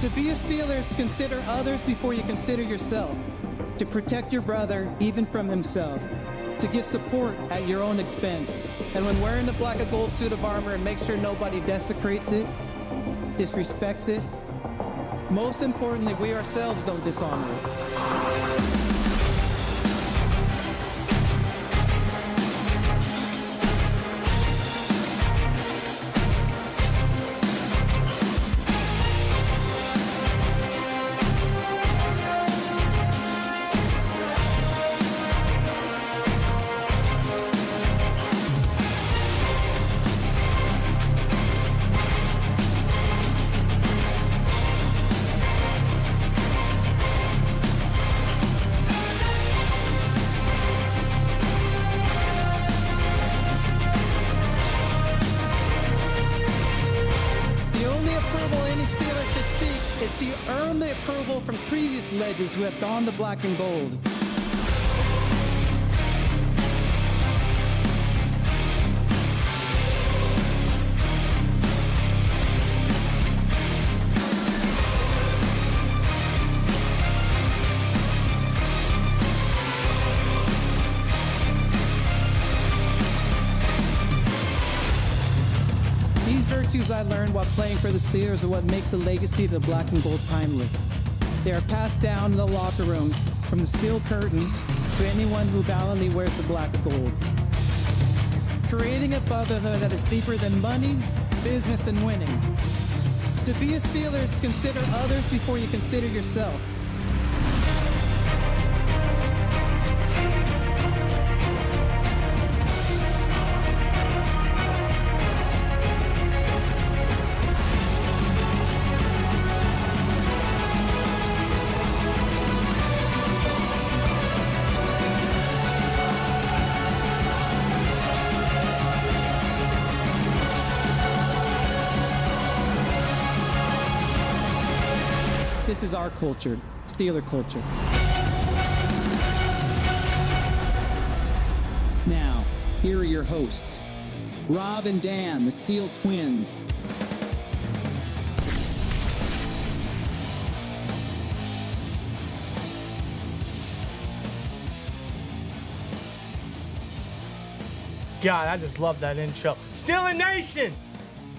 To be a Steelers, consider others before you consider yourself. To protect your brother, even from himself. To give support at your own expense. And when wearing the black and gold suit of armor, make sure nobody desecrates it, disrespects it. Most importantly, we ourselves don't dishonor it. From previous legends who have donned the black and gold. These virtues I learned while playing for the Steelers are what make the legacy of the black and gold timeless. They are passed down in the locker room from the steel curtain to anyone who valiantly wears the black and gold. Creating a brotherhood that is deeper than money, business, and winning. To be a Steelers, consider others before you consider yourself. This is our culture, Steeler culture. Now, here are your hosts, Rob and Dan, the SteelTwins. God, I just love that intro. SteelTwins Nation!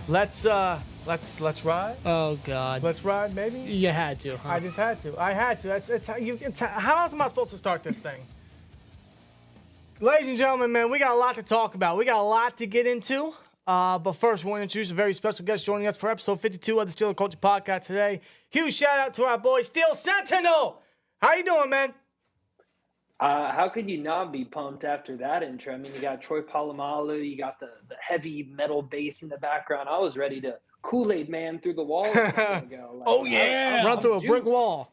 Let's ride. Oh God. Let's ride, maybe. You had to, huh? I just had to. I had to. How else am I supposed to start this thing? Ladies and gentlemen, man, we got a lot to talk about. We got a lot to get into. But first, we want to introduce a very special guest joining us for episode 52 of the Steeler Culture Podcast today. Huge shout out to our boy Steel Sentinel. How you doing, man? How could you not be pumped after that intro? I mean, you got Troy Polamalu, you got the heavy metal bass in the background. I was ready to Kool-Aid man through the wall. Oh, yeah. Run through a brick wall.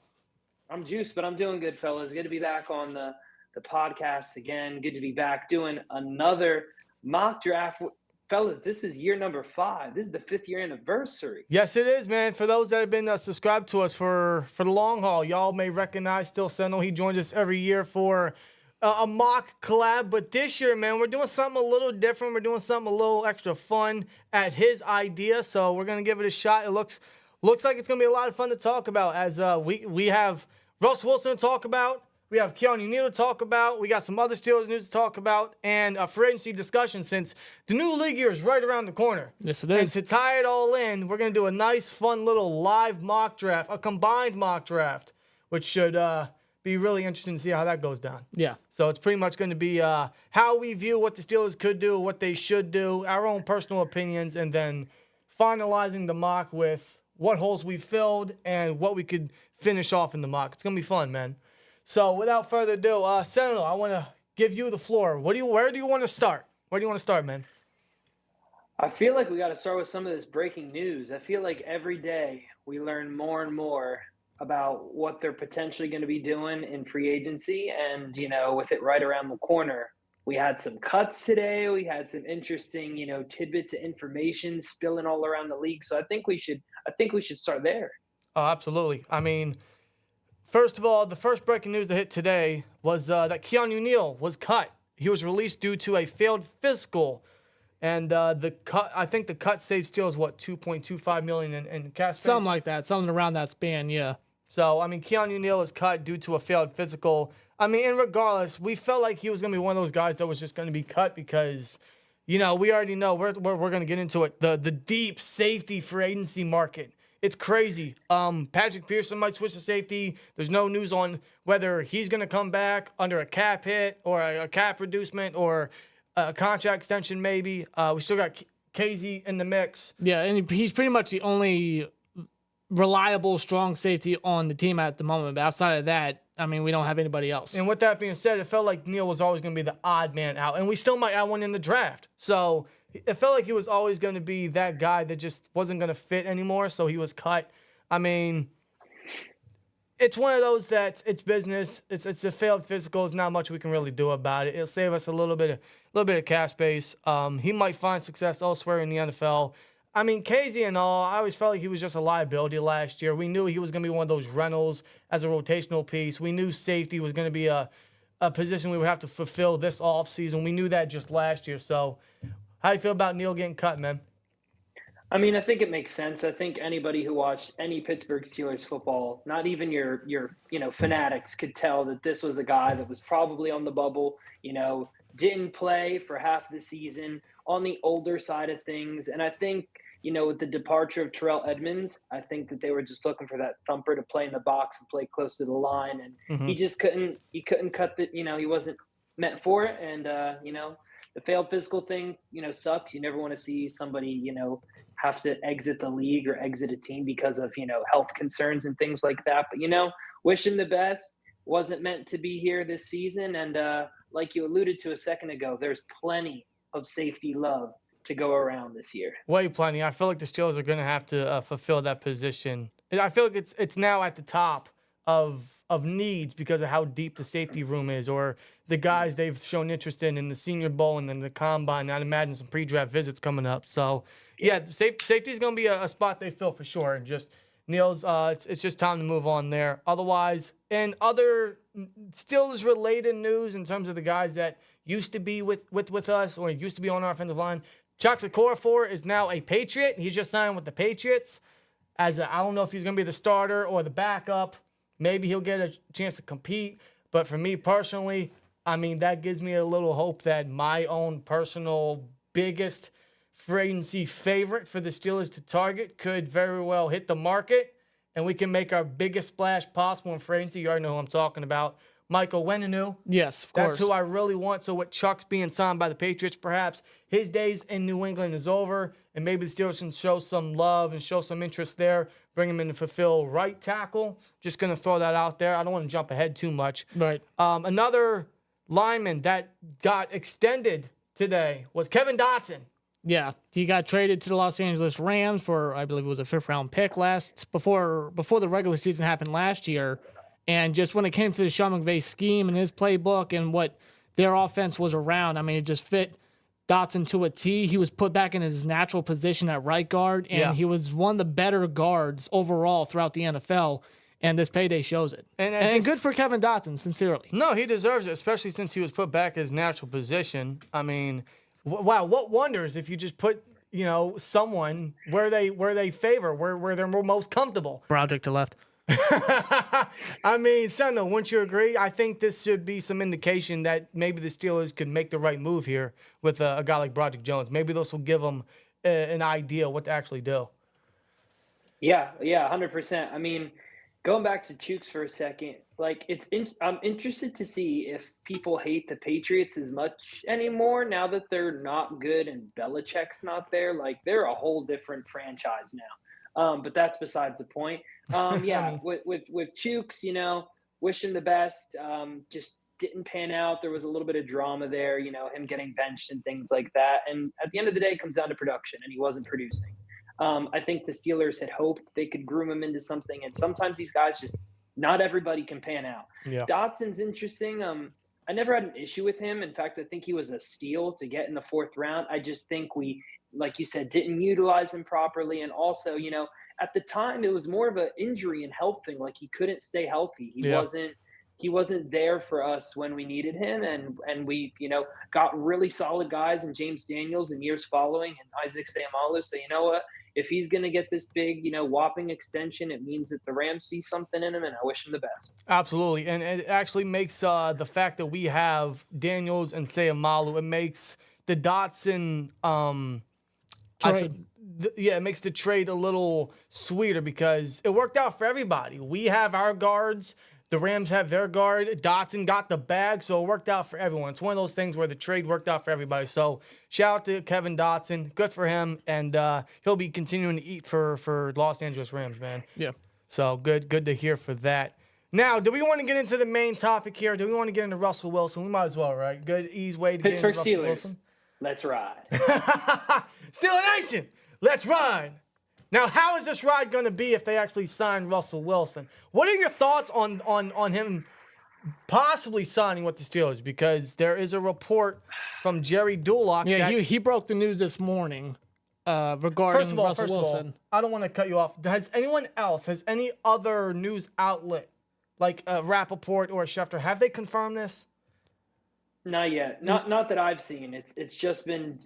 I'm juiced, but I'm doing good, fellas. Good to be back on the podcast again. Good to be back doing another mock draft. Fellas, this is year number 5. This is the 5th year anniversary. Yes, it is, man. For those that have been subscribed to us for the long haul, y'all may recognize Steel Sentinel. He joins us every year for a mock collab. But this year, man, we're doing something a little different. We're doing something a little extra fun at his idea. So we're going to give it a shot. It looks like it's going to be a lot of fun to talk about as we have Russ Wilson to talk about. We have Keanu Neal to talk about. We got some other Steelers news to talk about. And a free agency discussion since the new league year is right around the corner. Yes, it is. And to tie it all in, we're going to do a nice, fun little live mock draft, a combined mock draft, which should be really interesting to see how that goes down. Yeah. So it's pretty much going to be how we view what the Steelers could do, what they should do, our own personal opinions, and then finalizing the mock with what holes we filled and what we could finish off in the mock. It's going to be fun, man. So without further ado, Sentinel, I want to give you the floor. Where do you want to start? Where do you want to start, man? I feel like we got to start with some of this breaking news. I feel like every day we learn more and more about what they're potentially going to be doing in free agency. And, with it right around the corner, we had some cuts today. We had some interesting, tidbits of information spilling all around the league. So I think we should start there. Oh, absolutely. I mean, first of all, the first breaking news that hit today was that Keanu Neal was cut. He was released due to a failed physical And I think the cut saves Steelers what, $2.25 million in cap space? Something like that. Something around that span, yeah. So, I mean, Keanu Neal is cut due to a failed physical. I mean, and regardless, we felt like he was going to be one of those guys that was just going to be cut because, we already know we're going to get into it. The deep safety free agency market. It's crazy. Patrick Pearson might switch to safety. There's no news on whether he's going to come back under a cap hit or a cap reducement or a contract extension maybe. We still got KZ in the mix. Yeah, and he's pretty much the only reliable, strong safety on the team at the moment. But outside of that, I mean, we don't have anybody else. And with that being said, it felt like Neal was always going to be the odd man out. And we still might add one in the draft. So it felt like he was always going to be that guy that just wasn't going to fit anymore. So he was cut. I mean, it's one of those that it's business. It's a failed physical. There's not much we can really do about it. It'll save us a little bit of cap space. He might find success elsewhere in the NFL. I mean, KZ and all, I always felt like he was just a liability last year. We knew he was going to be one of those rentals as a rotational piece. We knew safety was going to be a position we would have to fulfill this offseason. We knew that just last year. So how do you feel about Neal getting cut, man? I mean, I think it makes sense. I think anybody who watched any Pittsburgh Steelers football, not even your fanatics, could tell that this was a guy that was probably on the bubble, didn't play for half the season, on the older side of things. And I think, with the departure of Terrell Edmonds, I think that they were just looking for that thumper to play in the box and play close to the line. And he just couldn't cut the, he wasn't meant for it. And, the failed physical thing, sucks. You never want to see somebody, have to exit the league or exit a team because of, health concerns and things like that. But, wish him the best. Wasn't meant to be here this season. And like you alluded to a second ago, there's plenty of safety love to go around this year. Way plenty. I feel like the Steelers are going to have to fulfill that position. I feel like it's now at the top of needs because of how deep the safety room is, or the guys they've shown interest in the Senior Bowl and then the Combine. I'd imagine some pre-draft visits coming up. So, yeah, safety is going to be a spot they fill for sure. And just Neal's, it's just time to move on there. Otherwise, and other Steelers-related news in terms of the guys that used to be with us or used to be on our offensive line, Chuck Okorafor is now a Patriot. He just signed with the Patriots. I don't know if he's going to be the starter or the backup. Maybe he'll get a chance to compete. But for me personally, I mean, that gives me a little hope that my own personal biggest free agency favorite for the Steelers to target could very well hit the market, and we can make our biggest splash possible in free agency. You already know who I'm talking about. Michael Wenenu. Yes, of course. That's who I really want. So with Chuck's being signed by the Patriots, perhaps his days in New England is over, and maybe the Steelers can show some love and show some interest there, bring him in to fulfill right tackle. Just going to throw that out there. I don't want to jump ahead too much. Right. Another lineman that got extended today was Kevin Dotson. Yeah, he got traded to the Los Angeles Rams for, I believe it was a 5th-round pick before the regular season happened last year. And just when it came to the Sean McVay scheme and his playbook and what their offense was around, I mean, it just fit Dotson to a T. He was put back in his natural position at right guard, and he was one of the better guards overall throughout the NFL. And this payday shows it. And good for Kevin Dotson, sincerely. No, he deserves it, especially since he was put back in his natural position. I mean, wow, what wonders if you just put, someone where they favor, where they're most comfortable. Project to left. I mean, Sendo, wouldn't you agree? I think this should be some indication that maybe the Steelers could make the right move here with a guy like Broderick Jones. Maybe this will give them an idea what to actually do. Yeah, 100%. I mean, going back to Chooks for a second, I'm interested to see if people hate the Patriots as much anymore now that they're not good and Belichick's not there. Like, they're a whole different franchise now. But that's besides the point. Yeah, with Chooks, wish him the best. Just didn't pan out. There was a little bit of drama there, him getting benched and things like that. And at the end of the day, it comes down to production, and he wasn't producing. I think the Steelers had hoped they could groom him into something, and sometimes these guys not everybody can pan out. Yeah. Dotson's interesting. I never had an issue with him. In fact, I think he was a steal to get in the 4th round. I just think we, like you said, didn't utilize him properly. And also, at the time, it was more of an injury and health thing. Like, he couldn't stay healthy. He wasn't he wasn't there for us when we needed him, and we, got really solid guys in James Daniels in years following and Isaac Seumalo. So you know what? If he's going to get this big, whopping extension, it means that the Rams see something in him, and I wish him the best. Absolutely, and it actually makes the fact that we have Daniels and Seumalo, it makes the Dotson Trade. it makes the trade a little sweeter because it worked out for everybody. We have our guards. The Rams have their guard. Dotson got the bag, so it worked out for everyone. It's one of those things where the trade worked out for everybody. So shout out to Kevin Dotson. Good for him, and he'll be continuing to eat for Los Angeles Rams, man. Yeah. So good to hear for that. Now, do we want to get into the main topic here? Do we want to get into Russell Wilson? We might as well, right? Good, easy way to get into Pittsburgh Russell Steelers. Wilson. Let's ride. Steelers Nation, let's ride. Now, how is this ride going to be if they actually sign Russell Wilson? What are your thoughts on him possibly signing with the Steelers? Because there is a report from Jerry Dulac. Yeah, he broke the news this morning regarding First of all, Russell Wilson. I don't want to cut you off. Has any other news outlet, like Rappaport or Schefter, have they confirmed this? Not yet. Not that I've seen. It's just been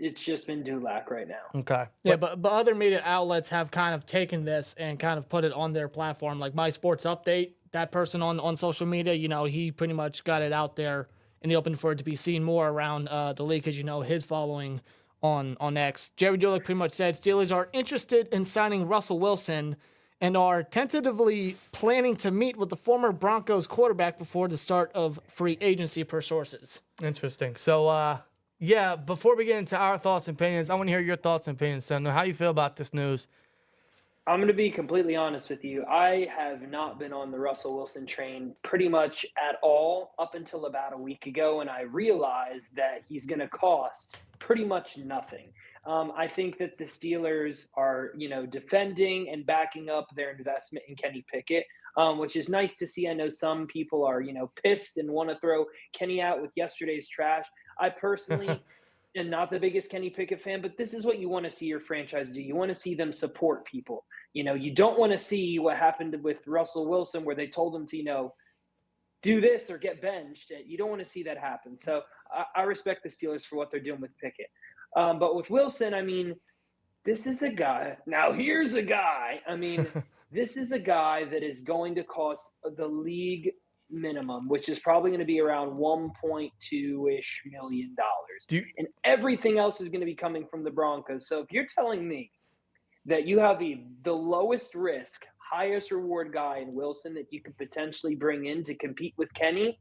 Dulac right now. Okay. Yeah, but other media outlets have kind of taken this and kind of put it on their platform. Like My Sports Update, that person on social media, he pretty much got it out there in the open for it to be seen more around the league because, his following on X. Jerry Dulac pretty much said Steelers are interested in signing Russell Wilson and are tentatively planning to meet with the former Broncos quarterback before the start of free agency per sources. Interesting. So, before we get into our thoughts and opinions, I want to hear your thoughts and opinions, Senator. How you feel about this news? I'm going to be completely honest with you. I have not been on the Russell Wilson train pretty much at all up until about a week ago, and I realized that he's going to cost pretty much nothing. I think that the Steelers are, defending and backing up their investment in Kenny Pickett, which is nice to see. I know some people are, pissed and want to throw Kenny out with yesterday's trash. I personally am not the biggest Kenny Pickett fan, but this is what you want to see your franchise do. You want to see them support people. You don't want to see what happened with Russell Wilson where they told him to, do this or get benched. You don't want to see that happen. So I respect the Steelers for what they're doing with Pickett. But with Wilson, this is a guy. Now, here's a guy. This is a guy that is going to cost the league minimum, which is probably going to be around $1.2-ish million. And everything else is going to be coming from the Broncos. So if you're telling me that you have the lowest risk, highest reward guy in Wilson that you could potentially bring in to compete with Kenny,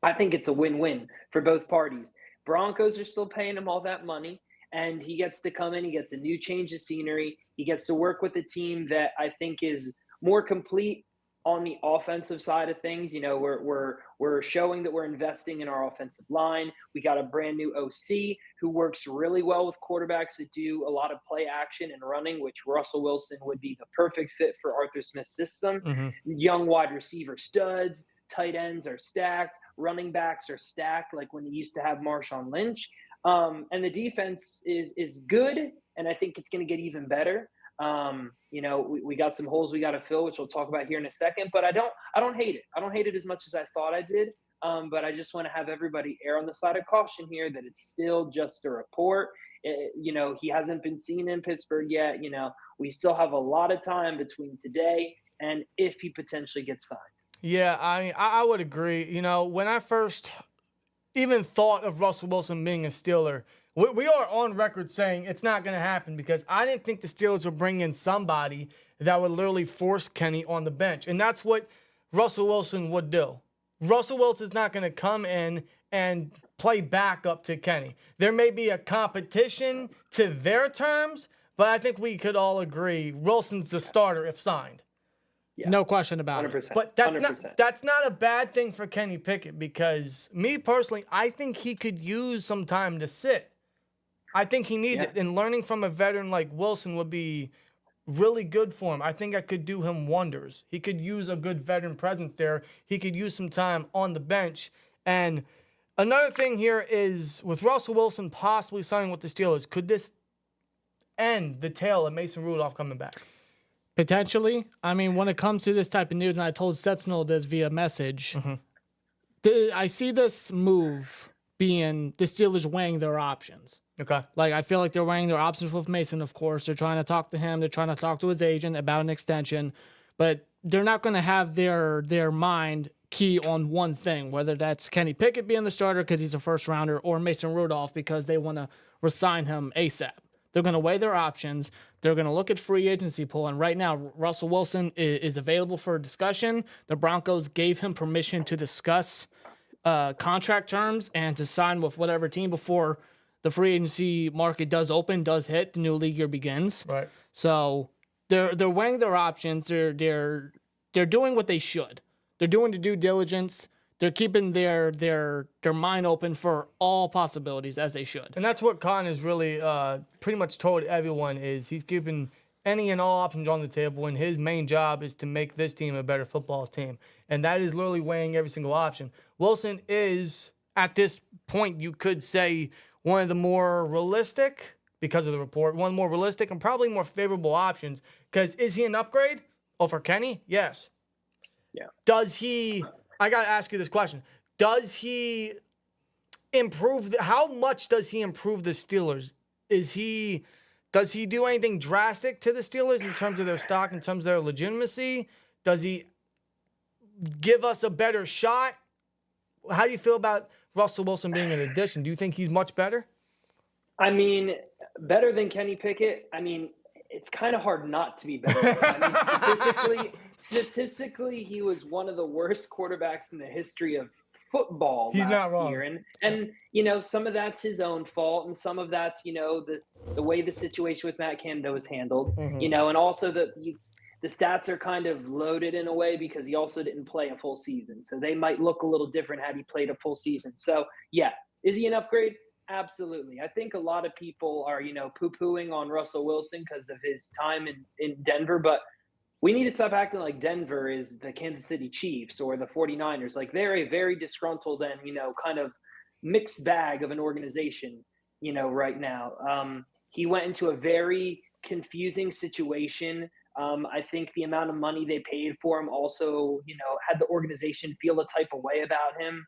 I think it's a win-win for both parties. Broncos are still paying him all that money, and he gets to come in. He gets a new change of scenery. He gets to work with a team that I think is more complete on the offensive side of things. We're showing that we're investing in our offensive line. We got a brand new OC who works really well with quarterbacks that do a lot of play action and running, which Russell Wilson would be the perfect fit for Arthur Smith's system. Mm-hmm. Young wide receiver studs. Tight ends are stacked. Running backs are stacked, like when they used to have Marshawn Lynch. And the defense is good, and I think it's going to get even better. We got some holes we got to fill, which we'll talk about here in a second. But I don't hate it. I don't hate it as much as I thought I did. But I just want to have everybody err on the side of caution here that it's still just a report. He hasn't been seen in Pittsburgh yet. We still have a lot of time between today and if he potentially gets signed. Yeah, I would agree. When I first even thought of Russell Wilson being a Steeler, we are on record saying it's not going to happen because I didn't think the Steelers would bring in somebody that would literally force Kenny on the bench. And that's what Russell Wilson would do. Russell Wilson's not going to come in and play backup to Kenny. There may be a competition to their terms, but I think we could all agree Wilson's the starter if signed. Yeah. No question about 100%, it. But that's not a bad thing for Kenny Pickett because me personally, I think he could use some time to sit. I think he needs it. And learning from a veteran like Wilson would be really good for him. I think that could do him wonders. He could use a good veteran presence there. He could use some time on the bench. And another thing here is with Russell Wilson possibly signing with the Steelers, could this end the tale of Mason Rudolph coming back? Potentially. When it comes to this type of news, and I told Sentinel this via message, I see this move being the Steelers weighing their options. Okay. Like, I feel like they're weighing their options with Mason, of course. They're trying to talk to him. They're trying to talk to his agent about an extension. But they're not going to have their mind key on one thing, whether that's Kenny Pickett being the starter because he's a first-rounder or Mason Rudolph because they want to resign him ASAP. They're going to weigh their options. They're going to look at free agency pool. And right now, Russell Wilson is available for discussion. The Broncos gave him permission to discuss contract terms and to sign with whatever team before the free agency market does hit, the new league year begins. Right. So they're weighing their options. They're doing what they should. They're doing the due diligence. They're keeping their mind open for all possibilities, as they should. And that's what Khan has really pretty much told everyone is he's keeping any and all options on the table, and his main job is to make this team a better football team. And that is literally weighing every single option. Wilson is, at this point, you could say, one of the more realistic, because of the report, one more realistic and probably more favorable options. Because is he an upgrade over Kenny? Yes. Yeah. Does he, I got to ask you this question. Does he improve, how much does he improve the Steelers? Does he do anything drastic to the Steelers in terms of their stock, in terms of their legitimacy? Does he give us a better shot? How do you feel about Russell Wilson being an addition? Do you think he's much better? I mean, better than Kenny Pickett. I mean, it's kind of hard not to be better. I mean, statistically, he was one of the worst quarterbacks in the history of football He's last not wrong. year. And you know, some of that's his own fault, and some of that's, you know, the way the situation with Matt Canada was handled. Mm-hmm. You know, and also the stats are kind of loaded in a way because he also didn't play a full season. So they might look a little different had he played a full season. So, yeah, is he an upgrade? Absolutely. I think a lot of people are, you know, poo-pooing on Russell Wilson because of his time in Denver, but we need to stop acting like Denver is the Kansas City Chiefs or the 49ers. Like, they're a very disgruntled and, you know, kind of mixed bag of an organization, you know, right now. He went into a very confusing situation. I think the amount of money they paid for him also, you know, had the organization feel a type of way about him.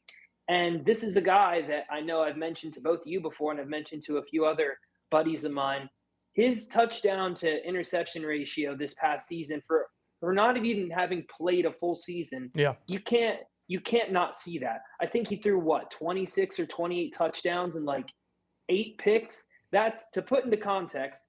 And this is a guy that I know I've mentioned to both of you before, and I've mentioned to a few other buddies of mine. His touchdown to interception ratio this past season, for not even having played a full season, Yeah. you can't not see that. I think he threw 26 or 28 touchdowns and like 8 picks. That's, to put into context,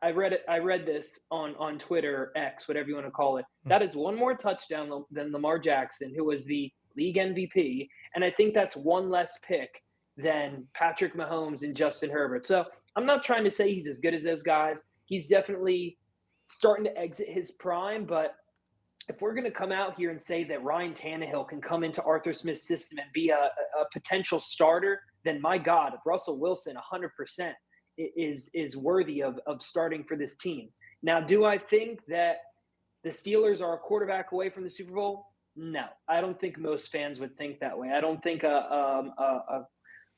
I read this on Twitter, X, whatever you want to call it. That is one more touchdown than Lamar Jackson, who was the league MVP. And I think that's one less pick than Patrick Mahomes and Justin Herbert. So I'm not trying to say he's as good as those guys. He's definitely starting to exit his prime. But if we're going to come out here and say that Ryan Tannehill can come into Arthur Smith's system and be a potential starter, then my God, Russell Wilson 100% is worthy of starting for this team. Now, do I think that the Steelers are a quarterback away from the Super Bowl? No, I don't think most fans would think that way. I don't think a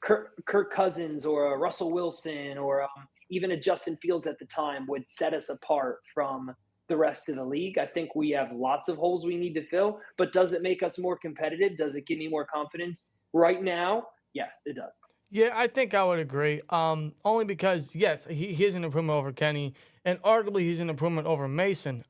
Kirk Cousins or a Russell Wilson or even a Justin Fields at the time would set us apart from the rest of the league. I think we have lots of holes we need to fill, but does it make us more competitive? Does it give me more confidence right now? Yes, it does. Yeah, I think I would agree. Only because, yes, he's an improvement over Kenny, and arguably he's an improvement over Mason.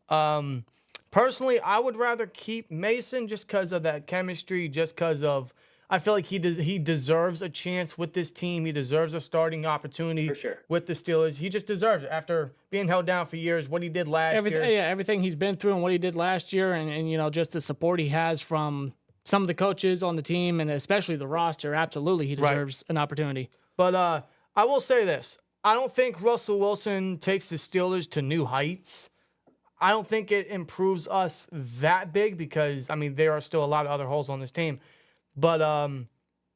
Personally, I would rather keep Mason just because of that chemistry, just because of I feel like he deserves a chance with this team. He deserves a starting opportunity For sure. with the Steelers. He just deserves it after being held down for years, what he did last year. Yeah, everything he's been through and what he did last year and you know, just the support he has from some of the coaches on the team and especially the roster, absolutely he deserves an opportunity. But I will say this. I don't think Russell Wilson takes the Steelers to new heights. I don't think it improves us that big because, I mean, there are still a lot of other holes on this team. But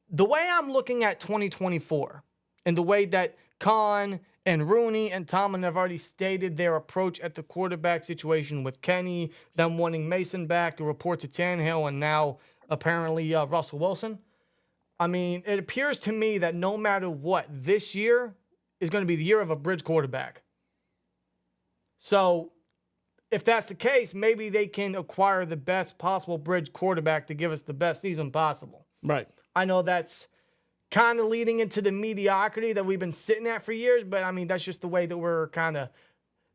the way I'm looking at 2024 and the way that Khan and Rooney and Tomlin have already stated their approach at the quarterback situation with Kenny, them wanting Mason back, the report to Tannehill, and now apparently Russell Wilson. I mean, it appears to me that no matter what, this year is going to be the year of a bridge quarterback. So if that's the case, maybe they can acquire the best possible bridge quarterback to give us the best season possible. Right. I know that's kind of leading into the mediocrity that we've been sitting at for years, but I mean, that's just the way that we're kind of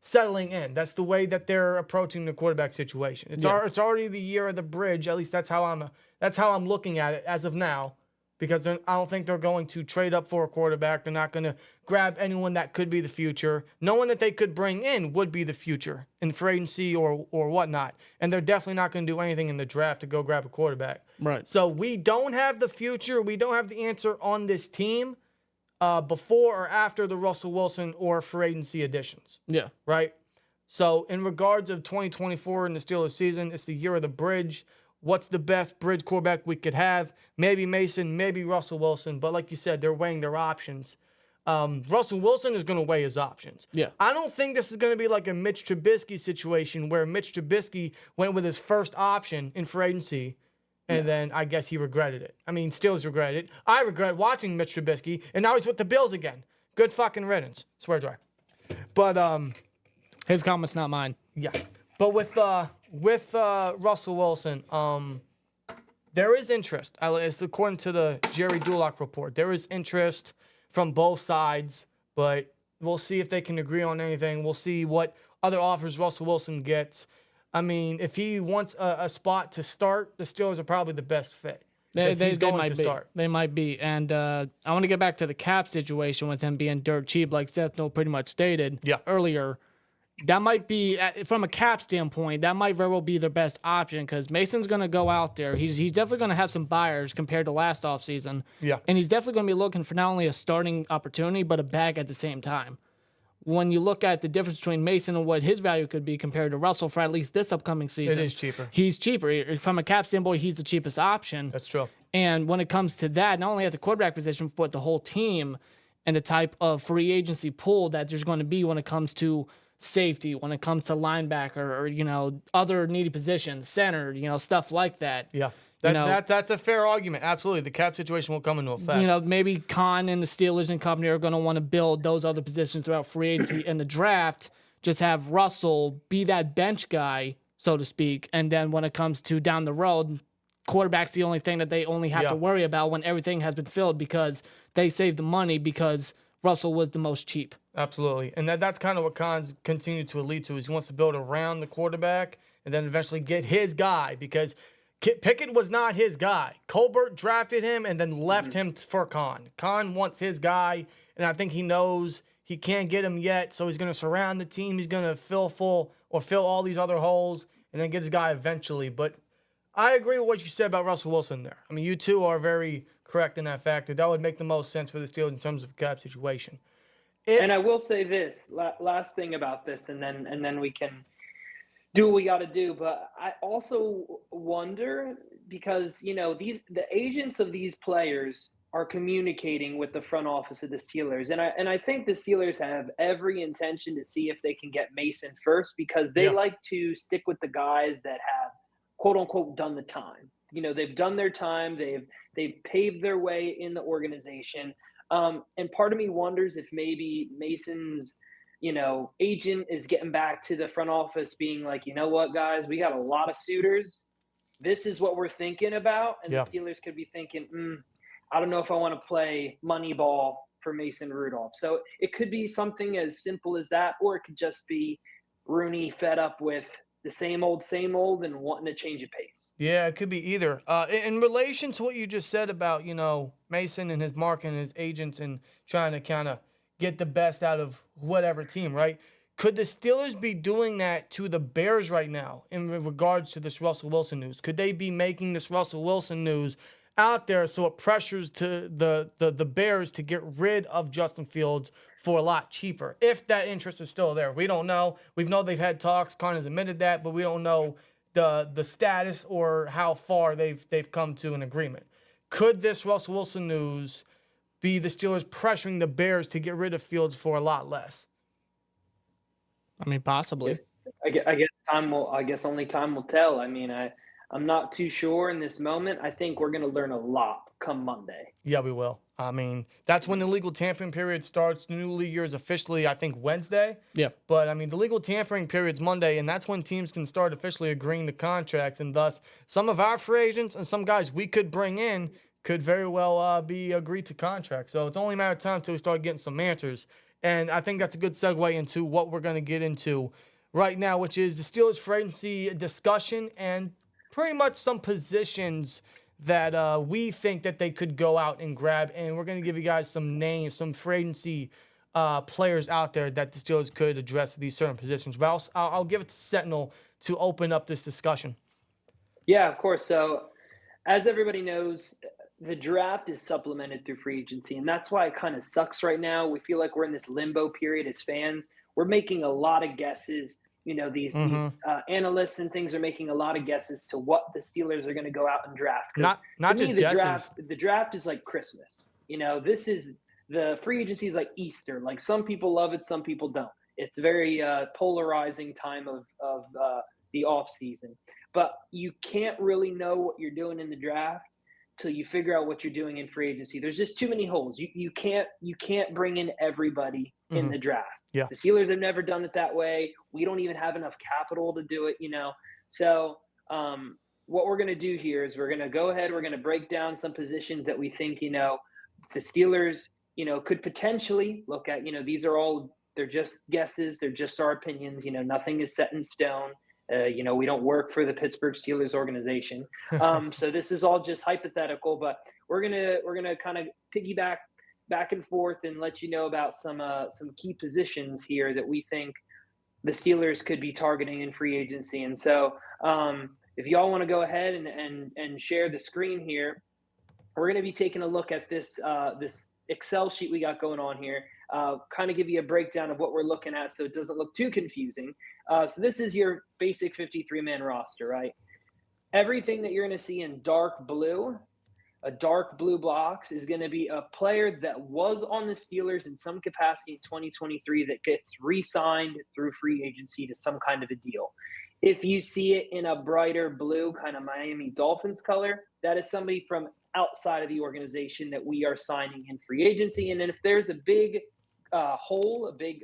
settling in. That's the way that they're approaching the quarterback situation. It's already the year of the bridge. At least that's how I'm looking at it as of now, because I don't think they're going to trade up for a quarterback. They're not going to grab anyone that could be the future, knowing that they could bring in would be the future in free agency or whatnot. And they're definitely not going to do anything in the draft to go grab a quarterback. Right. So we don't have the future. We don't have the answer on this team before or after the Russell Wilson or free agency additions. Yeah. Right? So in regards of 2024 in the Steelers season, it's the year of the bridge. What's the best bridge quarterback we could have? Maybe Mason, maybe Russell Wilson. But like you said, they're weighing their options. Russell Wilson is going to weigh his options. Yeah. I don't think this is going to be like a Mitch Trubisky situation where Mitch Trubisky went with his first option in free agency, and then I guess he regretted it. I mean, Steelers regretted it. I regret watching Mitch Trubisky, and now he's with the Bills again. Good fucking riddance. Swear dry. But His comments, not mine. yeah. But with Russell Wilson, there is interest. It's according to the Jerry Dulac report. There is interest from both sides, but we'll see if they can agree on anything. We'll see what other offers Russell Wilson gets. I mean, if he wants a spot to start, the Steelers are probably the best fit. They going to might be. start. They might be. And I want to get back to the cap situation with him being dirt cheap, like Stefano pretty much stated earlier. That might be, from a cap standpoint, that might very well be their best option because Mason's going to go out there. He's definitely going to have some buyers compared to last offseason. Yeah. And he's definitely going to be looking for not only a starting opportunity, but a bag at the same time. When you look at the difference between Mason and what his value could be compared to Russell for at least this upcoming season. It is cheaper. He's cheaper. From a cap standpoint, he's the cheapest option. That's true. And when it comes to that, not only at the quarterback position, but the whole team and the type of free agency pool that there's going to be when it comes to safety, when it comes to linebacker or, other needy positions, center, stuff like that. Yeah. That's a fair argument. Absolutely. The cap situation will come into effect. Maybe Khan and the Steelers and company are going to want to build those other positions throughout free agency and the draft, just have Russell be that bench guy, so to speak. And then when it comes to down the road, quarterback's the only thing that they only have to worry about when everything has been filled because they saved the money because Russell was the most cheap. Absolutely. And that's kind of what Khan's continued to lead to is he wants to build around the quarterback and then eventually get his guy because Pickett was not his guy. Colbert drafted him and then left him for Khan. Khan wants his guy, and I think he knows he can't get him yet, so he's going to surround the team. He's going to fill all these other holes and then get his guy eventually. But I agree with what you said about Russell Wilson there. I mean, you two are very correct in that factor. That would make the most sense for the Steelers in terms of cap situation. And I will say this last thing about this, and then we can do what we got to do. But I also wonder because the agents of these players are communicating with the front office of the Steelers, and I think the Steelers have every intention to see if they can get Mason first because they like to stick with the guys that have quote unquote done the time. They've done their time. They've paved their way in the organization. And part of me wonders if maybe Mason's, agent is getting back to the front office being like, you know what, guys, we got a lot of suitors. This is what we're thinking about. And the Steelers could be thinking, I don't know if I want to play money ball for Mason Rudolph. So it could be something as simple as that, or it could just be Rooney fed up with the same old and wanting to change a pace. Yeah, it could be either. In relation to what you just said about, Mason and his marketing and his agents and trying to kind of get the best out of whatever team, right? Could the Steelers be doing that to the Bears right now in regards to this Russell Wilson news? Could they be making this Russell Wilson news out there so it pressures to the Bears to get rid of Justin Fields for a lot cheaper, if that interest is still there? We don't know. We know they've had talks. Connor's admitted that, but we don't know the status or how far they've come to an agreement. Could this Russell Wilson news be the Steelers pressuring the Bears to get rid of Fields for a lot less? I mean, possibly. I guess only time will tell. I mean, I'm not too sure in this moment. I think we're going to learn a lot come Monday. Yeah, we will. I mean, that's when the legal tampering period starts. The new league year is officially, I think, Wednesday. Yeah. But, I mean, the legal tampering period's Monday, and that's when teams can start officially agreeing to contracts. And thus, some of our free agents and some guys we could bring in could very well be agreed to contract. So it's only a matter of time until we start getting some answers. And I think that's a good segue into what we're going to get into right now, which is the Steelers free agency discussion and pretty much some positions that we think that they could go out and grab. And we're going to give you guys some names, some free agency players out there that the Steelers could address these certain positions. But I'll give it to Sentinel to open up this discussion. Yeah, of course. So as everybody knows, the draft is supplemented through free agency, and that's why it kind of sucks right now. We feel like we're in this limbo period as fans. We're making a lot of guesses. You know, these analysts and things are making a lot of guesses to what the Steelers are going to go out and draft. Not to just me, guesses. The draft is like Christmas. You know, this is the free agency is like Easter. Like some people love it, some people don't. It's a very polarizing time of the off season. But you can't really know what you're doing in the draft till you figure out what you're doing in free agency. There's just too many holes. You can't bring in everybody in the draft. Yeah. The Steelers have never done it that way. We don't even have enough capital to do it, you know. So what we're going to do here is we're going to go ahead. We're going to break down some positions that we think, you know, the Steelers, you know, could potentially look at. You know, these are all, they're just guesses. They're just our opinions. You know, nothing is set in stone. You know, we don't work for the Pittsburgh Steelers organization. So this is all just hypothetical, but we're gonna kind of piggyback back and forth and let you know about some key positions here that we think the Steelers could be targeting in free agency. And so if y'all want to go ahead and share the screen here, we're going to be taking a look at this this Excel sheet we got going on here. Kind of give you a breakdown of what we're looking at so it doesn't look too confusing. So this is your basic 53-man roster, right? Everything that you're going to see in dark blue, a dark blue box, is going to be a player that was on the Steelers in some capacity in 2023 that gets re-signed through free agency to some kind of a deal. If you see it in a brighter blue, kind of Miami Dolphins color, that is somebody from outside of the organization that we are signing in free agency. And then if there's a big hole, a big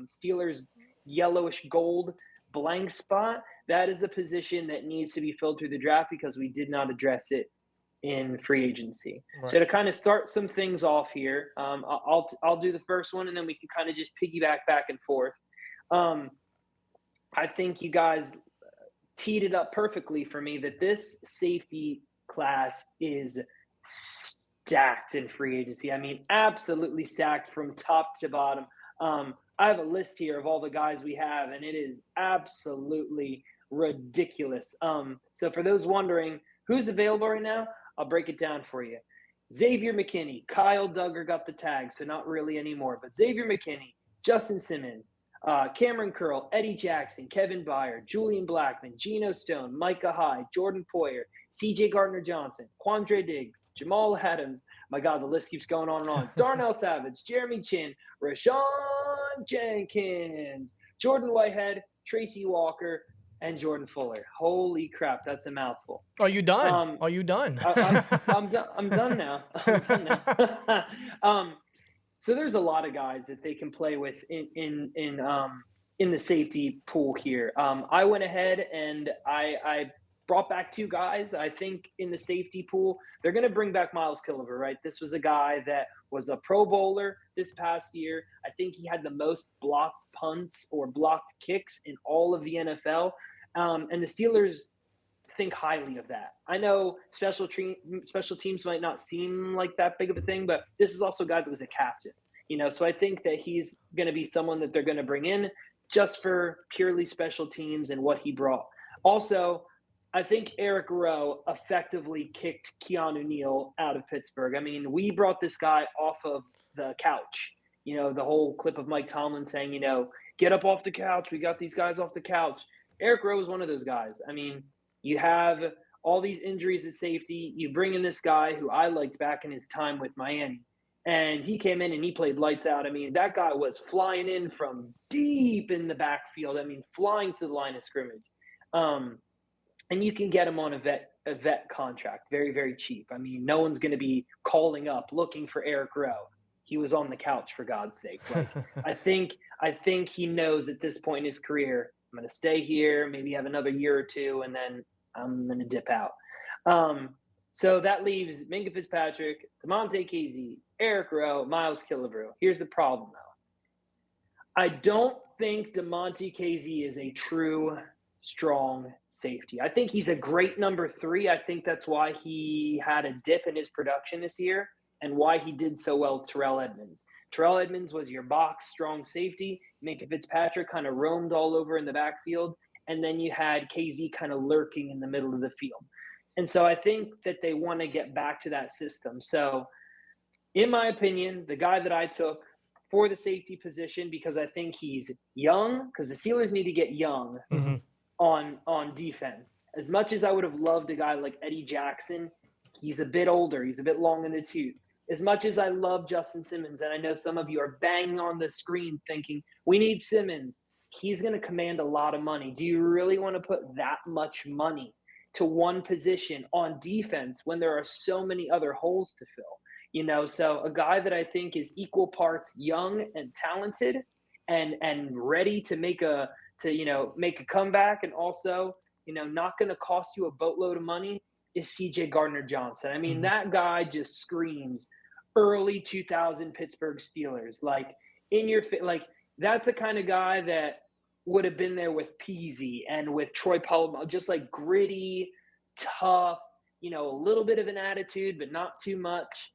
Steelers yellowish gold blank spot, that is a position that needs to be filled through the draft because we did not address it in free agency. Right. So to kind of start some things off here, I'll do the first one and then we can kind of just piggyback back and forth. I think you guys teed it up perfectly for me that this safety class is stacked in free agency. I mean, absolutely stacked from top to bottom. I have a list here of all the guys we have, and it is absolutely ridiculous. So for those wondering who's available right now, I'll break it down for you. Xavier McKinney, Kyle Duggar got the tag, so not really anymore, but Xavier McKinney, Justin Simmons, Cameron Curl, Eddie Jackson, Kevin Byard, Julian Blackman, Geno Stone, Micah Hyde, Jordan Poyer, C.J. Gardner-Johnson, Quandre Diggs, Jamal Adams. My God, the list keeps going on and on. Darnell Savage, Jeremy Chin, Rashawn Jenkins, Jordan Whitehead, Tracy Walker, and Jordan Fuller. Holy crap, that's a mouthful. Are you done? Are you done? I'm done now. I'm done now. So there's a lot of guys that they can play with in the safety pool here. I went ahead and I brought back two guys. I think in the safety pool, they're going to bring back Miles Killiver, right? This was a guy that was a Pro Bowler this past year. I think he had the most blocked punts or blocked kicks in all of the NFL. And the Steelers think highly of that. I know special teams might not seem like that big of a thing, but this is also a guy that was a captain, you know, so I think that he's going to be someone that they're going to bring in just for purely special teams and what he brought. Also, I think Eric Rowe effectively kicked Keanu Neal out of Pittsburgh. I mean, we brought this guy off of the couch, you know, the whole clip of Mike Tomlin saying, you know, get up off the couch. We got these guys off the couch. Eric Rowe is one of those guys. I mean, you have all these injuries at safety. You bring in this guy who I liked back in his time with Miami, and he came in and he played lights out. I mean, that guy was flying in from deep in the backfield. I mean, flying to the line of scrimmage. And you can get him on a vet contract, very, very cheap. I mean, no one's going to be calling up looking for Eric Rowe. He was on the couch, for God's sake. Like, I think he knows at this point in his career, I'm going to stay here, maybe have another year or two, and then I'm going to dip out. So that leaves Minka Fitzpatrick, DeMonte Casey, Eric Rowe, Miles Killebrew. Here's the problem, though. I don't think DeMonte Casey is a true strong safety. I think he's a great number 3. I think that's why he had a dip in his production this year and why he did so well with Terrell Edmunds. Terrell Edmunds was your box strong safety. Minka Fitzpatrick kind of roamed all over in the backfield. And then you had KZ kind of lurking in the middle of the field. And so I think that they want to get back to that system. So in my opinion, the guy that I took for the safety position, because I think he's young, because the Steelers need to get young on defense. As much as I would have loved a guy like Eddie Jackson, he's a bit older. He's a bit long in the tooth. As much as I love Justin Simmons, and I know some of you are banging on the screen thinking, we need Simmons, he's going to command a lot of money. Do you really want to put that much money to one position on defense when there are so many other holes to fill? You know, so a guy that I think is equal parts young and talented and ready to make a comeback, and also, you know, not going to cost you a boatload of money, is CJ Gardner-Johnson. I mean, that guy just screams early 2000 Pittsburgh Steelers. Like, that's the kind of guy that would have been there with Peasy and with Troy Polamalu, just like gritty, tough, you know, a little bit of an attitude, but not too much.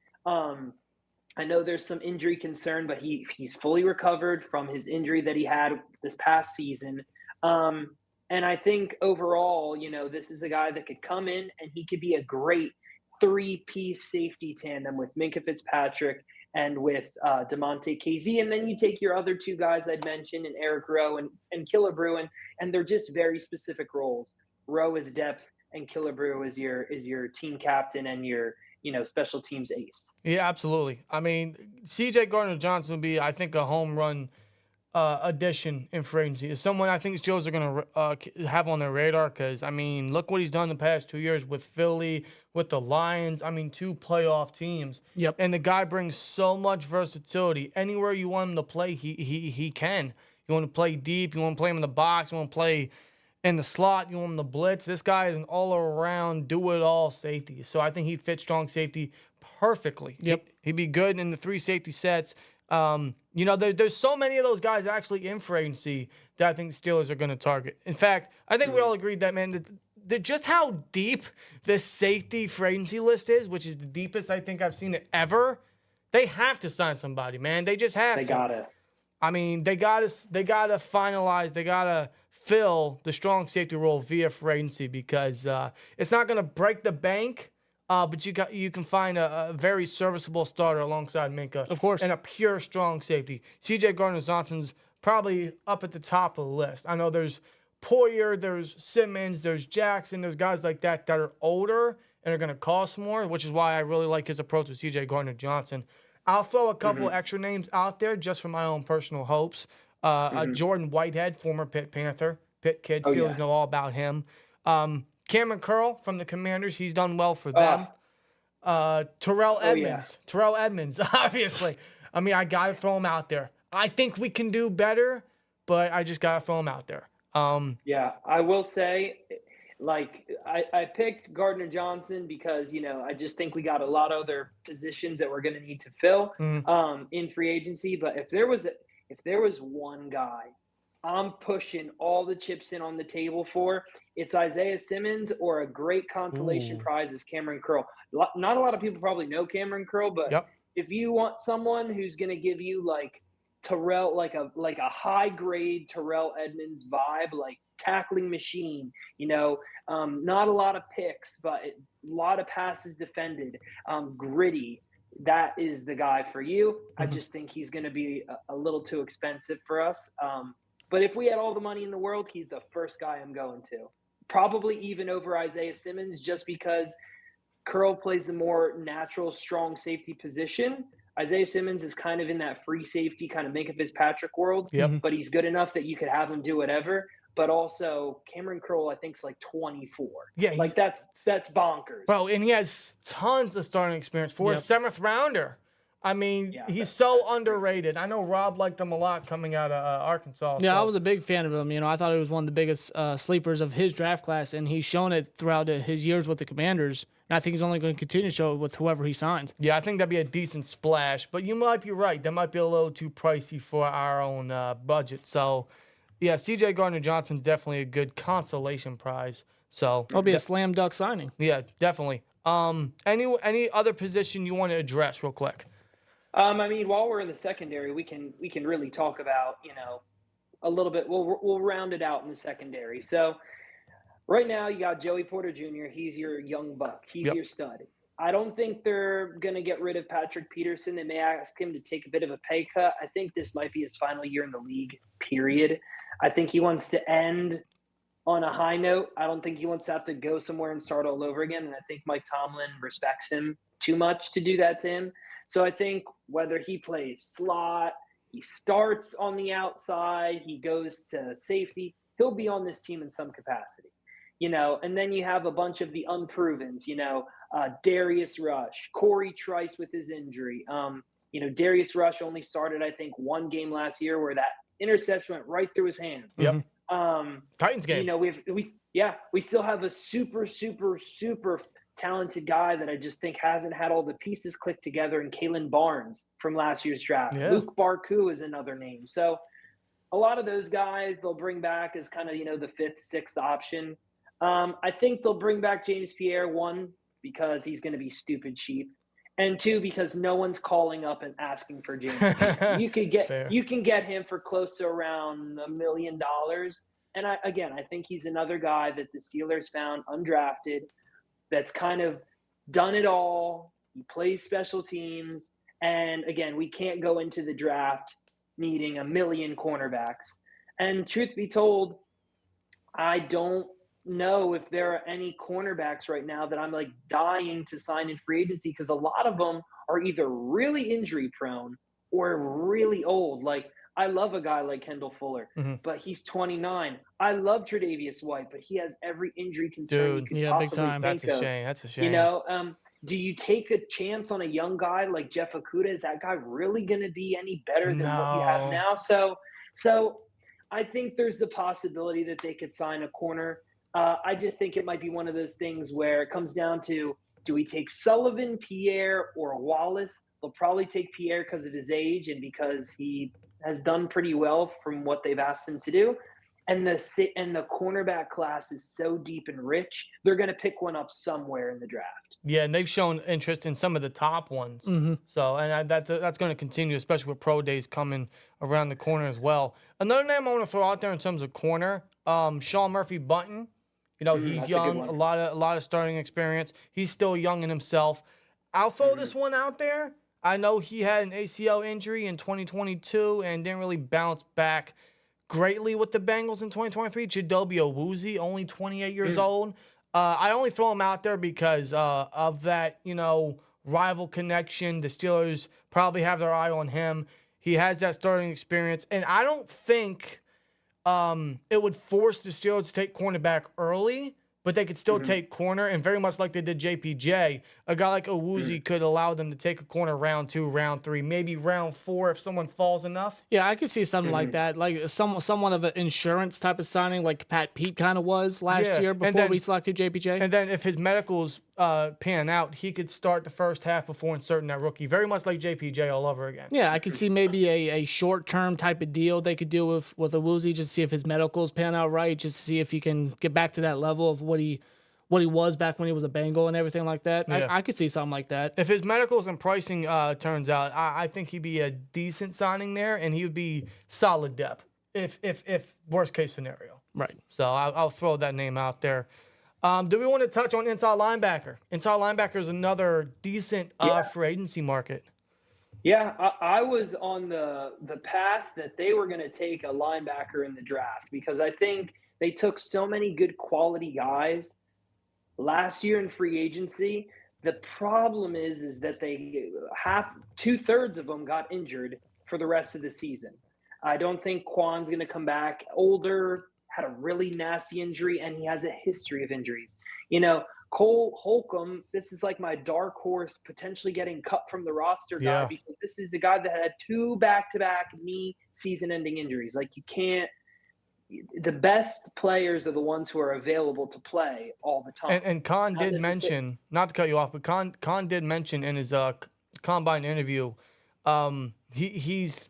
I know there's some injury concern, but he's fully recovered from his injury that he had this past season. And I think overall, you know, this is a guy that could come in and he could be a great 3-piece safety tandem with Minka Fitzpatrick and with DeMonte Casey. And then you take your other 2 guys I'd mentioned, and Eric Rowe and Killebrew, and they're just very specific roles. Rowe is depth, and Killebrew is your team captain and your, you know, special teams ace. Yeah, absolutely. I mean, CJ Gardner-Johnson would be, I think, a home run addition in free agency. It's someone I think Steelers are going to have on their radar because, I mean, look what he's done the past 2 years with Philly, with the Lions. I mean, 2 playoff teams. Yep. And the guy brings so much versatility. Anywhere you want him to play, he can. You want to play deep. You want to play him in the box. You want to play in the slot. You want him to blitz. This guy is an all-around, do-it-all safety. So I think he'd fit strong safety perfectly. Yep. He'd be good in the 3 safety sets. You know, there's so many of those guys actually in free agency that I think the Steelers are going to target. In fact, I think we all agreed that, man, that just how deep the safety free agency list is, which is the deepest I think I've seen it ever, they have to sign somebody, man. They just have to. They got to. I mean, they gotta finalize, they gotta fill the strong safety role via free agency because it's not going to break the bank. But you can find a very serviceable starter alongside Minka. Of course. And a pure strong safety. CJ Gardner-Johnson's probably up at the top of the list. I know there's Poyer, there's Simmons, there's Jackson, there's guys like that are older and are going to cost more, which is why I really like his approach with CJ Gardner-Johnson. I'll throw a couple extra names out there just for my own personal hopes. Jordan Whitehead, former Pitt Panther, Pitt kid, Steelers know all about him. Cameron Curl from the Commanders, he's done well for them. Terrell Edmunds. Terrell Edmunds, obviously. I mean, I got to throw him out there. I think we can do better, but I just got to throw him out there. Yeah, I will say, like, I picked Gardner-Johnson because, you know, I just think we got a lot of other positions that we're going to need to fill in free agency. But if there was one guy I'm pushing all the chips in on the table for, it's Isaiah Simmons, or a great consolation prize is Cameron Curl. Not a lot of people probably know Cameron Curl, but if you want someone who's going to give you like Terrell, like a high grade Terrell Edmunds vibe, like tackling machine, you know, not a lot of picks, but a lot of passes defended, gritty. That is the guy for you. I just think he's going to be a little too expensive for us. But if we had all the money in the world, he's the first guy I'm going to. Probably even over Isaiah Simmons, just because Curl plays the more natural, strong safety position. Isaiah Simmons is kind of in that free safety, kind of Minka Fitzpatrick world, but he's good enough that you could have him do whatever. But also, Cameron Curl, I think, is like 24. Yeah, like that's bonkers, bro. And he has tons of starting experience for a 7th rounder. I mean, Yeah, he's that's so crazy. underrated. I know Rob liked him a lot coming out of Arkansas. Yeah, so. I was a big fan of him. I thought he was one of the biggest sleepers of his draft class, and he's shown it throughout his years with the Commanders. And I think he's only going to continue to show it with whoever he signs. Yeah, I think that'd be a decent splash, but you might be right. That might be a little too pricey for our own budget. So, yeah, C.J. Gardner-Johnson's definitely a good consolation prize. So It'll be a slam dunk signing. yeah, definitely. Any other position you want to address real quick? I mean, while we're in the secondary, we can really talk about, a little bit. We'll round it out in the secondary. So right now you got Joey Porter Jr. He's your young buck. He's your stud. I don't think they're going to get rid of Patrick Peterson. They may ask him to take a bit of a pay cut. I think this might be his final year in the league, period. I think he wants to end on a high note. I don't think he wants to have to go somewhere and start all over again. And I think Mike Tomlin respects him too much to do that to him. So I think whether he plays slot, he starts on the outside, he goes to safety, he'll be on this team in some capacity, and then you have a bunch of the unprovens, Darius Rush, Corey Trice with his injury. Darius Rush only started, I think, one game last year where that interception went right through his hands. Yep. Titans game. We still have a super, super, super talented guy that I just think hasn't had all the pieces clicked together in Kalen Barnes from last year's draft. Yeah. Luke Barku is another name. So a lot of those guys they'll bring back as kind of, the fifth, sixth option. I think they'll bring back James Pierre, one, because he's going to be stupid cheap. And two, because no one's calling up and asking for James Pierre. You can get him for close to around $1 million. And I think he's another guy that the Steelers found undrafted that's kind of done it all. He plays special teams. And again, we can't go into the draft needing 1 million cornerbacks. And truth be told, I don't know if there are any cornerbacks right now that I'm like dying to sign in free agency, because a lot of them are either really injury prone or really old. Like, I love a guy like Kendall Fuller, but he's 29. I love Tre'Davious White, but he has every injury concern you could possibly big time. think That's a of. shame. That's a shame. Do you take a chance on a young guy like Jeff Okudah? Is that guy really going to be any better than what you have now? So I think there's the possibility that they could sign a corner. I just think it might be one of those things where it comes down to, do we take Sullivan, Pierre, or Wallace? They'll probably take Pierre because of his age and because he has done pretty well from what they've asked him to do. And the cornerback class is so deep and rich, they're going to pick one up somewhere in the draft. Yeah, and they've shown interest in some of the top ones. So, and that's going to continue, especially with pro days coming around the corner as well. Another name I want to throw out there in terms of corner, Sean Murphy-Bunting. He's young, a lot of starting experience. He's still young in himself. I'll throw this one out there. I know he had an ACL injury in 2022 and didn't really bounce back greatly with the Bengals in 2023. Chidobe Awuzie, only 28 years old. I only throw him out there because of that, rival connection. The Steelers probably have their eye on him. He has that starting experience. And I don't think it would force the Steelers to take cornerback early, but they could still take corner, and very much like they did JPJ, a guy like Awuzie could allow them to take a corner round 2, round 3, maybe round 4 if someone falls enough. Yeah, I could see something like that, like somewhat of an insurance type of signing, like Pat Pete kind of was last year before we selected JPJ. And then if his medicals pan out, he could start the first half before inserting that rookie, very much like JPJ all over again. Yeah, I could see maybe a short-term type of deal they could do with Awuzie, just to see if his medicals pan out right, just to see if he can get back to that level of what he was back when he was a Bengal and everything like that. Yeah. I could see something like that. If his medicals and pricing turns out, I think he'd be a decent signing there, and he would be solid depth if worst case scenario. Right. So I'll throw that name out there. Do we want to touch on inside linebacker? Inside linebacker is another decent free agency market. Yeah, I was on the path that they were going to take a linebacker in the draft, because I think they took so many good quality guys last year in free agency. The problem is that they 2/3 of them got injured for the rest of the season. I don't think Quan's going to come back. Older, had a really nasty injury, and he has a history of injuries. Cole Holcomb, this is like my dark horse potentially getting cut from the roster guy because this is a guy that had 2 back-to-back knee season-ending injuries. Like, you can't – the best players are the ones who are available to play all the time. And Khan did mention, not to cut you off, but Khan did mention in his combine interview, he's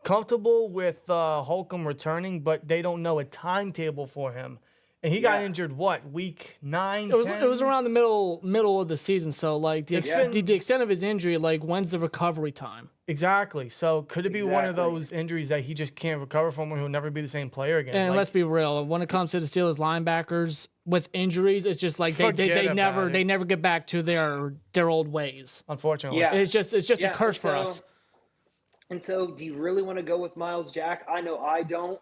comfortable with Holcomb returning, but they don't know a timetable for him. And he got injured, week 9, 10? It was around the middle of the season. So, like, the extent of his injury, like, when's the recovery time? Exactly. So, could it be one of those injuries that he just can't recover from, or he'll never be the same player again? And let's be real. When it comes to the Steelers linebackers with injuries, it's just like they never get back to their old ways. Unfortunately. Yeah. It's just a curse for us. And so, do you really want to go with Miles Jack? I know I don't.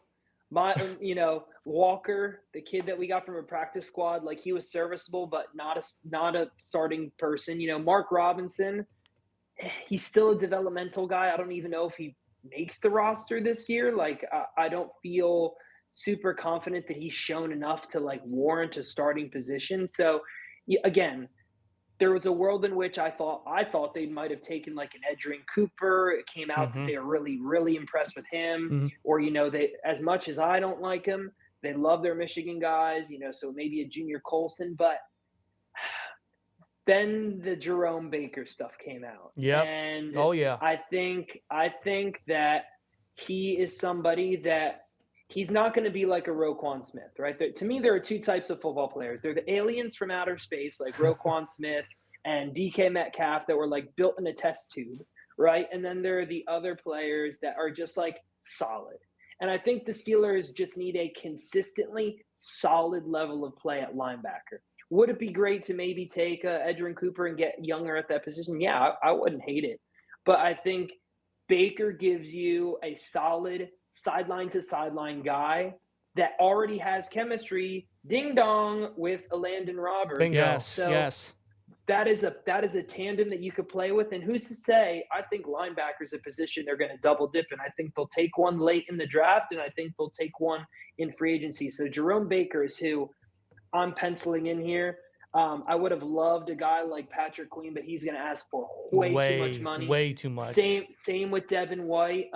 Walker, the kid that we got from a practice squad, like, he was serviceable, but not a starting person. Mark Robinson, he's still a developmental guy. I don't even know if he makes the roster this year. Like, I don't feel super confident that he's shown enough to, like, warrant a starting position. So, again, there was a world in which I thought they might have taken, like, an Edgerrin Cooper. It came out that they were really, really impressed with him. Or, they, as much as I don't like him, they love their Michigan guys, so maybe a Junior Colson. But then the Jerome Baker stuff came out. Yeah. And I think that he is somebody that he's not going to be like a Roquan Smith, right? To me, there are 2 types of football players. They're the aliens from outer space, like Roquan Smith and DK Metcalf, that were, like, built in a test tube, right? And then there are the other players that are just, like, solid. And I think the Steelers just need a consistently solid level of play at linebacker. Would it be great to maybe take Edgerrin Cooper and get younger at that position? Yeah, I wouldn't hate it. But I think Baker gives you a solid sideline-to-sideline guy that already has chemistry, ding-dong, with Landon Roberts. Bingo. Yes. That is a tandem that you could play with. And who's to say? I think linebacker's a position they're going to double dip, and I think they'll take one late in the draft, and I think they'll take one in free agency. So Jerome Baker is who I'm penciling in here. I would have loved a guy like Patrick Queen, but he's going to ask for way too much money. Way too much. Same with Devin White.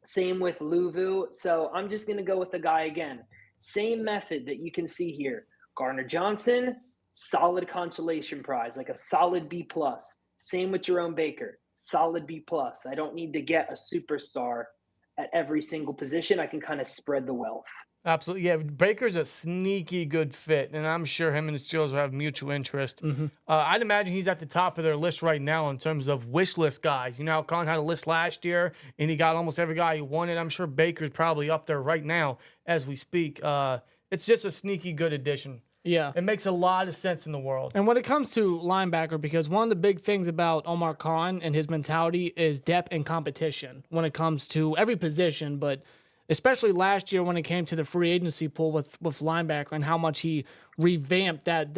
Same with Luvu. So I'm just going to go with the guy again. Same method that you can see here. Gardner Johnson, solid consolation prize, like a solid B+. Same with Jerome Baker, solid B+. I don't need to get a superstar at every single position. I can kind of spread the wealth. Absolutely. Yeah, Baker's a sneaky good fit, and I'm sure him and the Steelers will have mutual interest. I'd imagine he's at the top of their list right now in terms of wish list guys. You know how Khan had a list last year, and he got almost every guy he wanted. I'm sure Baker's probably up there right now as we speak. It's just a sneaky good addition. Yeah. It makes a lot of sense in the world. And when it comes to linebacker, because one of the big things about Omar Khan and his mentality is depth and competition when it comes to every position, but especially last year when it came to the free agency pool with linebacker and how much he revamped that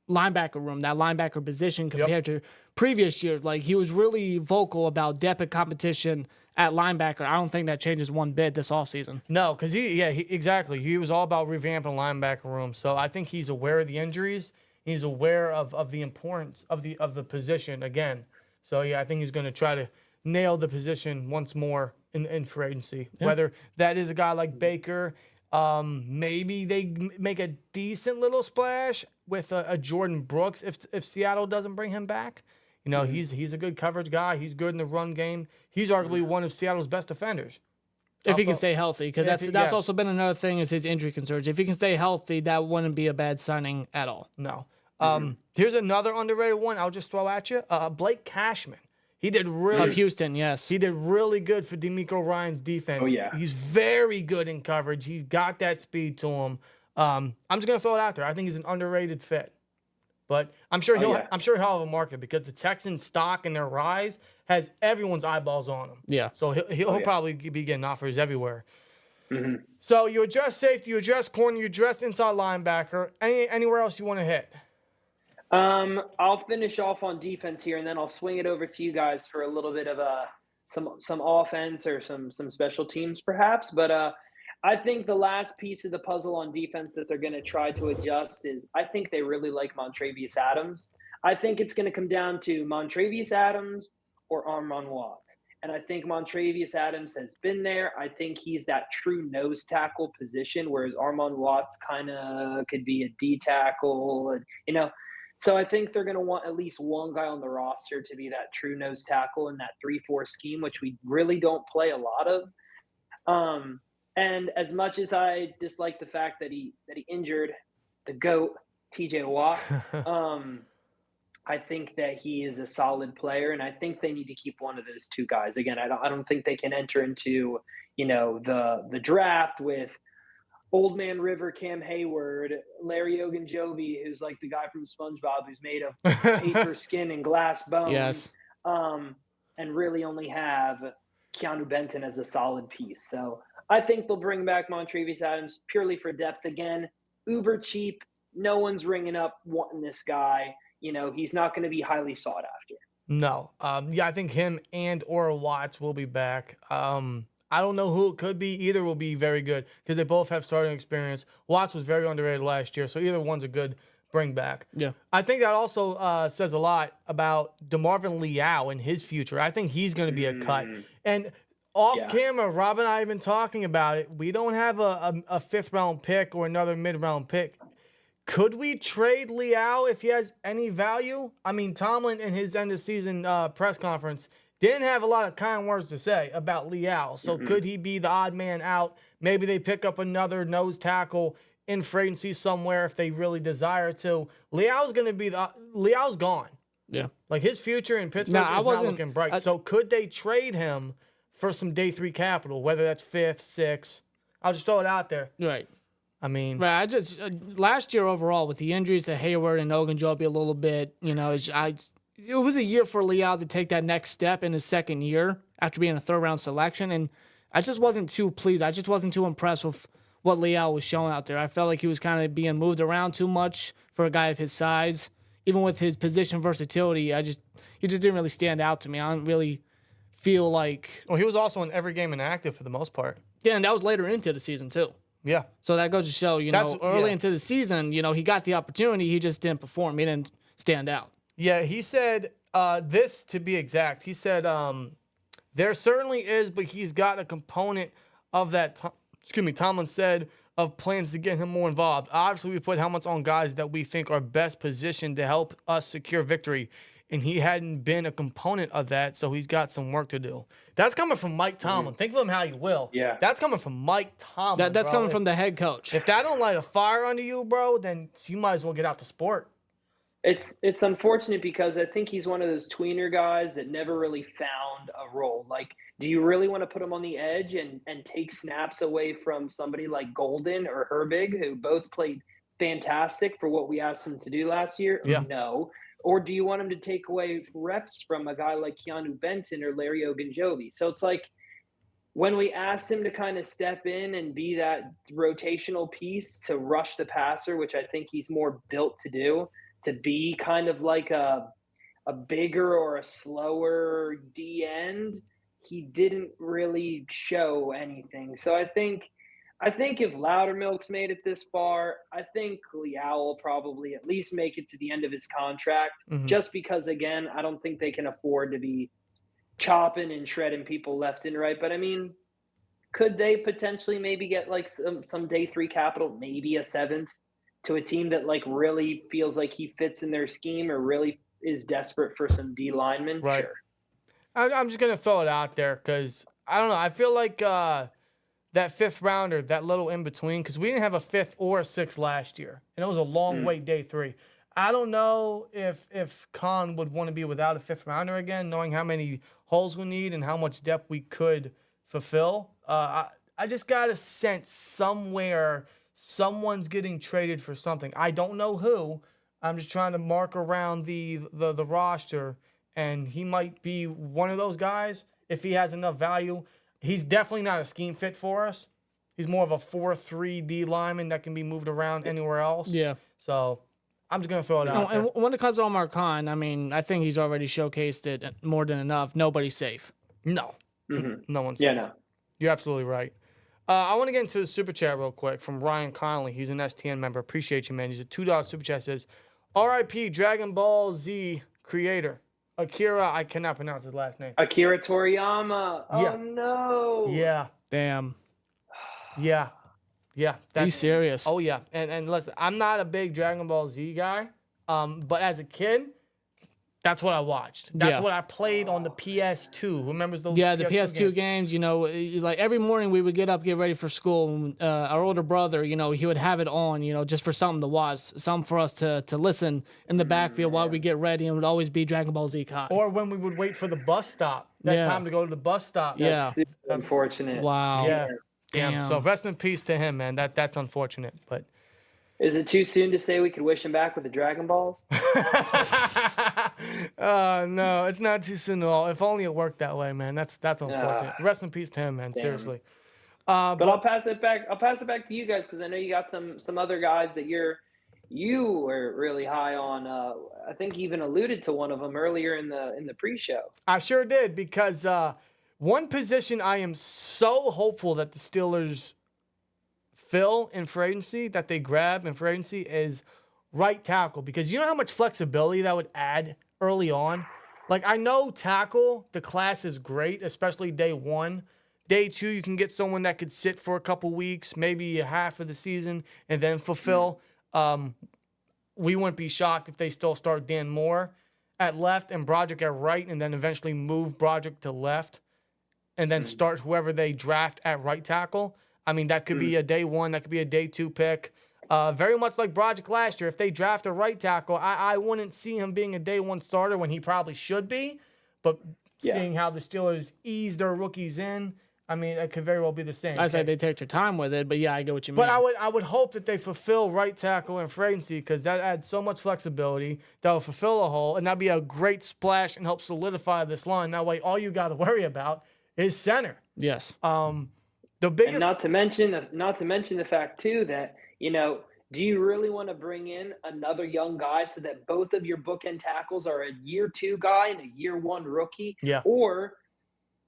linebacker room, that linebacker position compared to previous years. Like, he was really vocal about depth and competition at linebacker. I don't think that changes one bit this offseason. No, because exactly. He was all about revamping the linebacker room. So I think he's aware of the injuries. He's aware of the importance of the position again. So yeah, I think he's going to try to nail the position once more in free agency. Yeah. Whether that is a guy like Baker, maybe they make a decent little splash with a Jordan Brooks if Seattle doesn't bring him back. You know, he's a good coverage guy. He's good in the run game. He's arguably one of Seattle's best defenders. If he can stay healthy, because that's also been another thing is his injury concerns. If he can stay healthy, that wouldn't be a bad signing at all. No. Here's another underrated one I'll just throw at you. Blake Cashman. He did really of Houston, yes. He did really good for DeMeco Ryans' defense. Oh yeah. He's very good in coverage. He's got that speed to him. I'm just gonna throw it out there. I think he's an underrated fit. But I'm sure he'll have a market because the Texans' stock and their rise has everyone's eyeballs on him. Yeah. So he'll probably be getting offers everywhere. So you address safety, you address corner, you address inside linebacker. Anywhere else you want to hit? I'll finish off on defense here, and then I'll swing it over to you guys for a little bit of some offense or some special teams perhaps. But I think the last piece of the puzzle on defense that they're going to try to adjust is I think they really like Montravius Adams. I think it's going to come down to Montravius Adams or Armon Watts. And I think Montravius Adams has been there. I think he's that true nose tackle position, whereas Armon Watts kind of could be a D tackle, So I think they're going to want at least one guy on the roster to be that true nose tackle in that 3-4 scheme, which we really don't play a lot of. And as much as I dislike the fact that he injured the GOAT, TJ Watt, I think that he is a solid player, and I think they need to keep one of those two guys. Again, I don't think they can enter into, the draft with Old Man River, Cam Hayward, Larry Ogunjobi, who's like the guy from SpongeBob who's made of paper skin and glass bones. Yes. And really only have Keanu Benton as a solid piece. So I think they'll bring back Montravius Adams purely for depth again. Uber cheap. No one's ringing up wanting this guy. He's not going to be highly sought after. No. I think him and or Watts will be back. I don't know who it could be. Either will be very good because they both have starting experience. Watts was very underrated last year, so either one's a good bring back. Yeah. I think that also says a lot about DeMarvin Leal and his future. I think he's going to be a cut. And off camera, Rob and I have been talking about it. We don't have a fifth-round pick or another mid-round pick. Could we trade Leal if he has any value? I mean, Tomlin in his end-of-season press conference didn't have a lot of kind words to say about Leal. So could he be the odd man out? Maybe they pick up another nose tackle in free agency somewhere if they really desire to. Leal's gone. Yeah. Like his future in Pittsburgh is not looking bright. So could they trade him for some day 3 capital, whether that's 5th, 6th? I'll just throw it out there. Right. I mean, right. I just last year overall with the injuries to Hayward and Ogunjobi a little bit, it was a year for Leal to take that next step in his second year after being a 3rd-round selection, and I just wasn't too pleased. I just wasn't too impressed with what Leal was showing out there. I felt like he was kind of being moved around too much for a guy of his size. Even with his position versatility, he just didn't really stand out to me. I don't really feel like. Well, he was also in every game inactive for the most part. Yeah, and that was later into the season too. Yeah. So that goes to show, early into the season, he got the opportunity. He just didn't perform. He didn't stand out. Yeah, he said this to be exact. He said there certainly is, but he's got a component of that. Tomlin said of plans to get him more involved. Obviously, we put helmets on guys that we think are best positioned to help us secure victory, and he hadn't been a component of that, so he's got some work to do. That's coming from Mike Tomlin. Think of him how you will. Yeah. That's coming from Mike Tomlin. That's coming from the head coach. If that don't light a fire under you, bro, then you might as well get out the sport. It's unfortunate because I think he's one of those tweener guys that never really found a role. Like, do you really want to put him on the edge and take snaps away from somebody like Golden or Herbig, who both played fantastic for what we asked him to do last year? Yeah. No. Or do you want him to take away reps from a guy like Keanu Benton or Larry Ogunjobi? So it's like when we asked him to kind of step in and be that rotational piece to rush the passer, which I think he's more built to do, to be kind of like a bigger or a slower D end, he didn't really show anything. So I think if Loudermilk's made it this far, I think Leal will probably at least make it to the end of his contract, just because, again, I don't think they can afford to be chopping and shredding people left and right. But, I mean, could they potentially maybe get like some day 3 capital, maybe a 7th, to a team that like really feels like he fits in their scheme or really is desperate for some D linemen? Right. Sure. I'm just going to throw it out there because, I don't know, I feel like that 5th rounder, that little in between, because we didn't have a 5th or a 6th last year, and it was a long wait day 3. I don't know if Khan would want to be without a 5th rounder again, knowing how many holes we need and how much depth we could fulfill. I just got a sense somewhere someone's getting traded for something. I don't know who. I'm just trying to mark around the roster, and he might be one of those guys if he has enough value. He's definitely not a scheme fit for us. He's more of a 4-3 D lineman that can be moved around anywhere else. Yeah. So I'm just going to throw it out there. And when it comes to Omar Khan, I mean, I think he's already showcased it more than enough. Nobody's safe. No. Mm-hmm. No one's Yeah, safe. no. You're absolutely right. I want to get into the super chat real quick from Ryan Connolly. He's an STN member. Appreciate you, man. He's a $2 super chat. Says, R.I.P. Dragon Ball Z creator Akira. I cannot pronounce his last name. Akira Toriyama. Yeah. Oh no. Yeah. Damn. Yeah. Yeah. Are you serious? Oh yeah. And listen, I'm not a big Dragon Ball Z guy. But as a kid, that's what I watched. That's what I played on the PS2. Who remembers those? Yeah, the PS2 games, you know, like every morning we would get up, get ready for school. And, our older brother, you know, he would have it on, you know, just for something to watch, something for us to listen in the backfield while we get ready, and it would always be Dragon Ball Z Kai. Or when we would wait for the bus stop. That time to go to the bus stop. Yeah. That's super unfortunate. Wow. Yeah. Damn. So rest in peace to him, man. That's unfortunate. But Is it too soon to say we could wish him back with the Dragon Balls? no, it's not too soon at all. If only it worked that way, man. That's unfortunate. Rest in peace to him, man. Damn. Seriously. But I'll pass it back. I'll pass it back to you guys because I know you got some other guys that you were really high on. I think you even alluded to one of them earlier in the pre-show. I sure did, because one position I am so hopeful that the Steelers fill in free agency, that they grab in free agency, is right tackle. Because you know how much flexibility that would add early on? Like, I know tackle, the class is great, especially day one. Day two, you can get someone that could sit for a couple weeks, maybe a half of the season, and then fulfill. We wouldn't be shocked if they still start Dan Moore at left and Broderick at right, and then eventually move Broderick to left, and then start whoever they draft at right tackle. I mean, that could be a day one, that could be a day two pick. Very much like Broderick last year. If they draft a right tackle, I wouldn't see him being a day one starter when he probably should be. But seeing how the Steelers ease their rookies in, I mean, it could very well be the same. I say they take their time with it, but yeah, I get what you mean. But I would hope that they fulfill right tackle in free agency, because that adds so much flexibility. That will fulfill a hole, and that'd be a great splash and help solidify this line. That way, all you got to worry about is center. Yes. The biggest, And not to mention the fact too that, you know, do you really want to bring in another young guy so that both of your bookend tackles are a year two guy and a year one rookie? Yeah. Or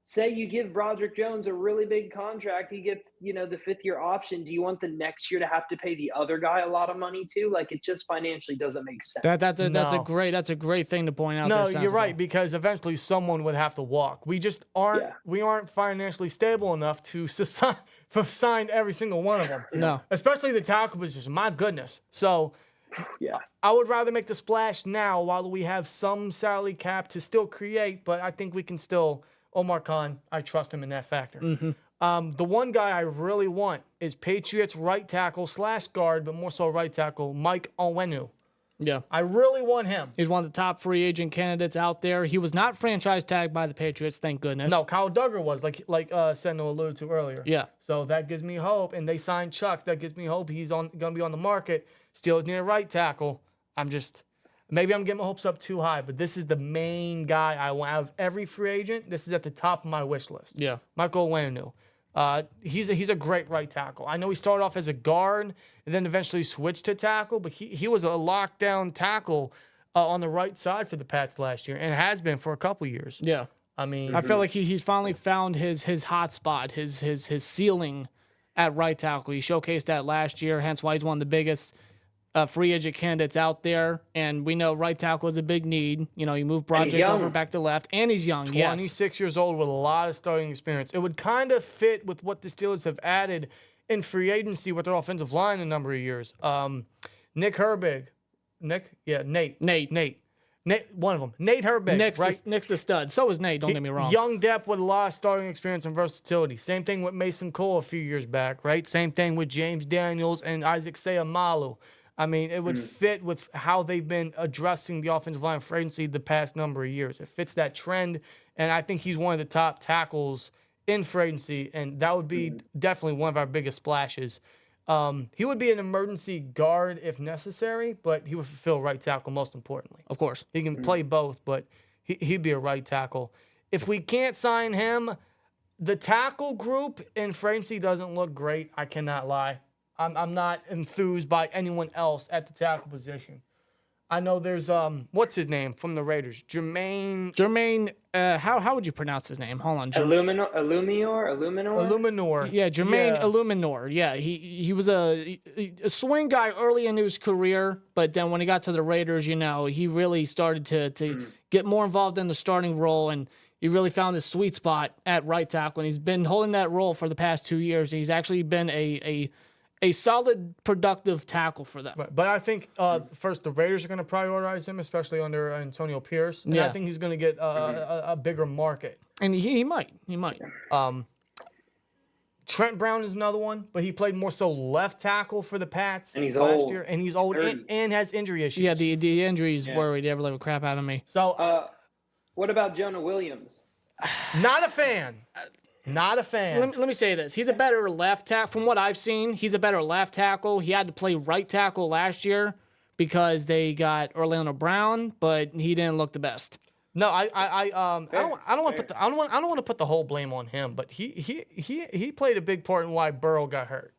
say you give Broderick Jones a really big contract, he gets, you know, the 5th year option. Do you want the next year to have to pay the other guy a lot of money too? Like, it just financially doesn't make sense. That's a great thing to point out. no, there, you're right, because eventually someone would have to walk. We just aren't. Yeah. We aren't financially stable enough to sign every single one of them. No. Especially the tackle position. My goodness. So Yeah. I would rather make the splash now while we have some salary cap to still create, but I think we can still. Omar Khan, I trust him in that factor. The one guy I really want is Patriots right tackle / guard, but more so right tackle, Mike Onwenu. Yeah. I really want him. He's one of the top free agent candidates out there. He was not franchise tagged by the Patriots, thank goodness. No, Kyle Duggar was, like Senno alluded to earlier. Yeah. So that gives me hope, and they signed Chuck. That gives me hope he's going to be on the market. Steelers need a right tackle. Maybe I'm getting my hopes up too high, but this is the main guy I want. Out of every free agent, this is at the top of my wish list. Yeah. Michael Onwenu. He's a great right tackle. I know he started off as a guard and then eventually switched to tackle, but he was a lockdown tackle on the right side for the Pats last year, and has been for a couple years. Yeah. I mean, I feel like he's finally found his hot spot, his ceiling at right tackle. He showcased that last year, hence why he's one of the biggest free agent candidates out there. And we know right tackle is a big need. You know, you move Broderick over back to left, and he's young. 26 years old with a lot of starting experience. It would kind of fit with what the Steelers have added in free agency with their offensive line in a number of years. Nick Herbig. Nick? Yeah, Nate. One of them. Nate Herbig. Nick's the stud. So is Nate, don't get me wrong. Young depth with a lot of starting experience and versatility. Same thing with Mason Cole a few years back, right? Same thing with James Daniels and Isaac Seumalo. I mean, it would fit with how they've been addressing the offensive line for agency the past number of years. It fits that trend, and I think he's one of the top tackles in free agency, and that would be definitely one of our biggest splashes. He would be an emergency guard if necessary, but he would fulfill right tackle most importantly. Of course. He can play both, but he'd be a right tackle. If we can't sign him, the tackle group in free agency doesn't look great. I cannot lie. I'm not enthused by anyone else at the tackle position. I know there's what's his name from the Raiders? Jermaine How would you pronounce his name? Hold on. Illuminor. Yeah, Jermaine Yeah. Illuminor. Yeah, he was a swing guy early in his career, but then when he got to the Raiders, he really started to get more involved in the starting role, and he really found his sweet spot at right tackle, and he's been holding that role for the past 2 years. He's actually been a solid, productive tackle for them. But I think first the Raiders are going to prioritize him, especially under Antonio Pierce. And I think he's going to get a bigger market. And he might. Trent Brown is another one, but he played more so left tackle for the Pats And he's last old. year. And he's old and has injury issues. Yeah, the injuries worried every little crap out of me. So What about Jonah Williams? not a fan. Not a fan. Let me say this. He's a better left tackle. From what I've seen, he's a better left tackle. He had to play right tackle last year because they got Orlando Brown, but he didn't look the best. No, I don't want to put the whole blame on him, but he played a big part in why Burrow got hurt.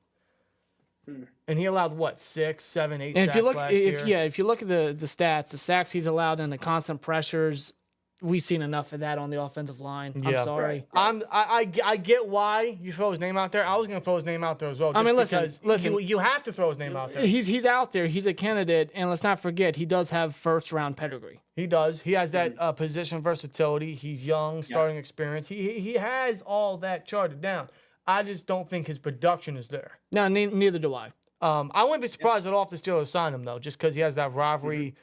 And he allowed what 6, 7, 8 And sacks last year. if you look at the stats, the sacks he's allowed and the constant pressures, we've seen enough of that on the offensive line. I'm Yeah. sorry. I get why you throw his name out there. I was gonna throw his name out there as well. I mean, because listen. you have to throw his name out there. He's out there. He's a candidate, and let's not forget he does have first round pedigree. He does. He has that position versatility. He's young, starting experience. He has all that charted down. I just don't think his production is there. No, neither do I. I wouldn't be surprised at all if the Steelers sign him though, just because he has that rivalry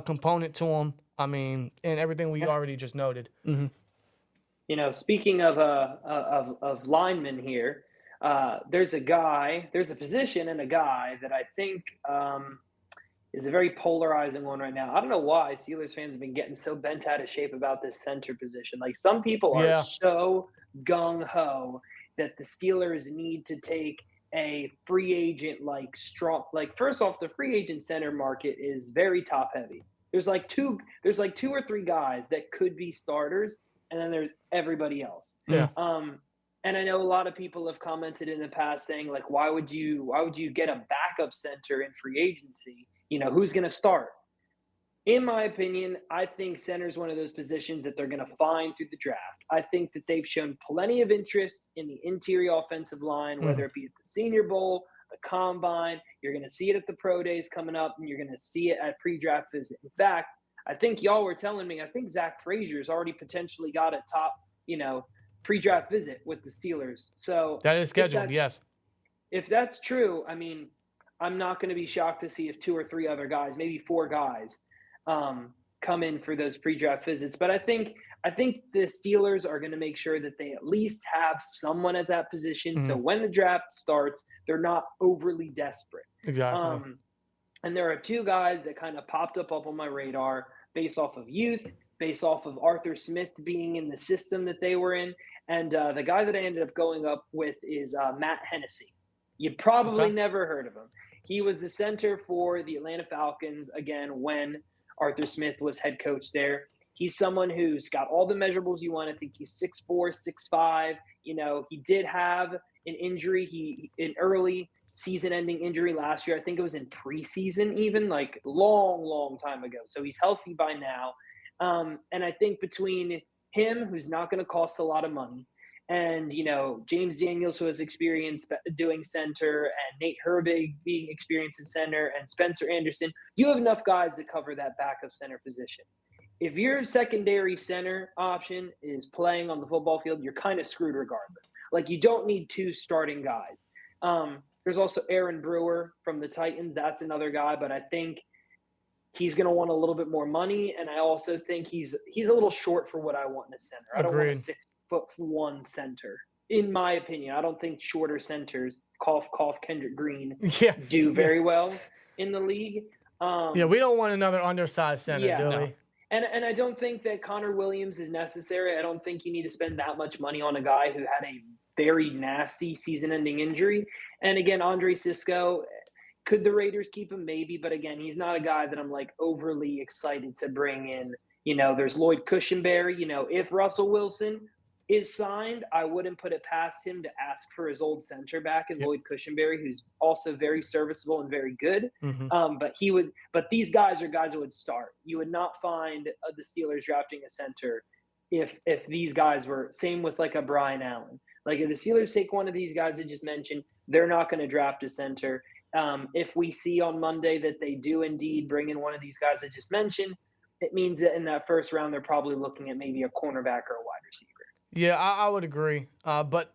component to him. I mean, and everything we already just noted. Speaking of linemen here, there's a position and a guy that I think is a very polarizing one right now. I don't know why Steelers fans have been getting so bent out of shape about this center position. Like some people are so gung-ho that the Steelers need to take a free agent first off, the free agent center market is very top heavy. There's like two or three guys that could be starters, and then there's everybody else. Yeah. And I know a lot of people have commented in the past saying like, why would you get a backup center in free agency? Who's going to start? In my opinion, I think center is one of those positions that they're going to find through the draft. I think that they've shown plenty of interest in the interior offensive line, whether it be at the Senior Bowl, the Combine. You're going to see it at the Pro Days coming up, and you're going to see it at pre-draft visit. In fact, I think y'all were telling me, I think Zach Frazier's already potentially got a top, pre-draft visit with the Steelers. So that is scheduled, yes. If that's true, I mean, I'm not going to be shocked to see if 2 or 3 other guys, maybe 4 guys, come in for those pre-draft visits. But I think the Steelers are going to make sure that they at least have someone at that position. So when the draft starts, they're not overly desperate. Exactly. And there are 2 guys that kind of popped up on my radar based off of youth, based off of Arthur Smith being in the system that they were in. And the guy that I ended up going up with is Matt Hennessy. You probably never heard of him. He was the center for the Atlanta Falcons, again, when Arthur Smith was head coach there. He's someone who's got all the measurables you want. I think he's 6'4", 6'5". He did have an injury. An early season-ending injury last year. I think it was in preseason even, like long time ago. So he's healthy by now. And I think between him, who's not going to cost a lot of money, and, James Daniels, who has experience doing center, and Nate Herbig being experienced in center, and Spencer Anderson, you have enough guys to cover that backup center position. If your secondary center option is playing on the football field, you're kind of screwed regardless. Like, you don't need 2 starting guys. There's also Aaron Brewer from the Titans. That's another guy, but I think he's going to want a little bit more money, and I also think he's a little short for what I want in a center. I don't want a 6'1" center, in my opinion. I don't think shorter centers, cough Kendrick Green, do very well in the league. We don't want another undersized center, do we? And I don't think that Connor Williams is necessary. I don't think you need to spend that much money on a guy who had a very nasty season-ending injury. And again, Andre Sisco, could the Raiders keep him? Maybe, but again, he's not a guy that I'm like overly excited to bring in. There's Lloyd Cushenberry. If Russell Wilson is signed, I wouldn't put it past him to ask for his old center back in Lloyd Cushenberry, who's also very serviceable and very good. But these guys are guys that would start. You would not find the Steelers drafting a center if these guys were, same with like a Brian Allen. Like if the Steelers take one of these guys I just mentioned, they're not going to draft a center. If we see on Monday that they do indeed bring in one of these guys I just mentioned, it means that in that first round, they're probably looking at maybe a cornerback or a wide receiver. Yeah, I would agree. But,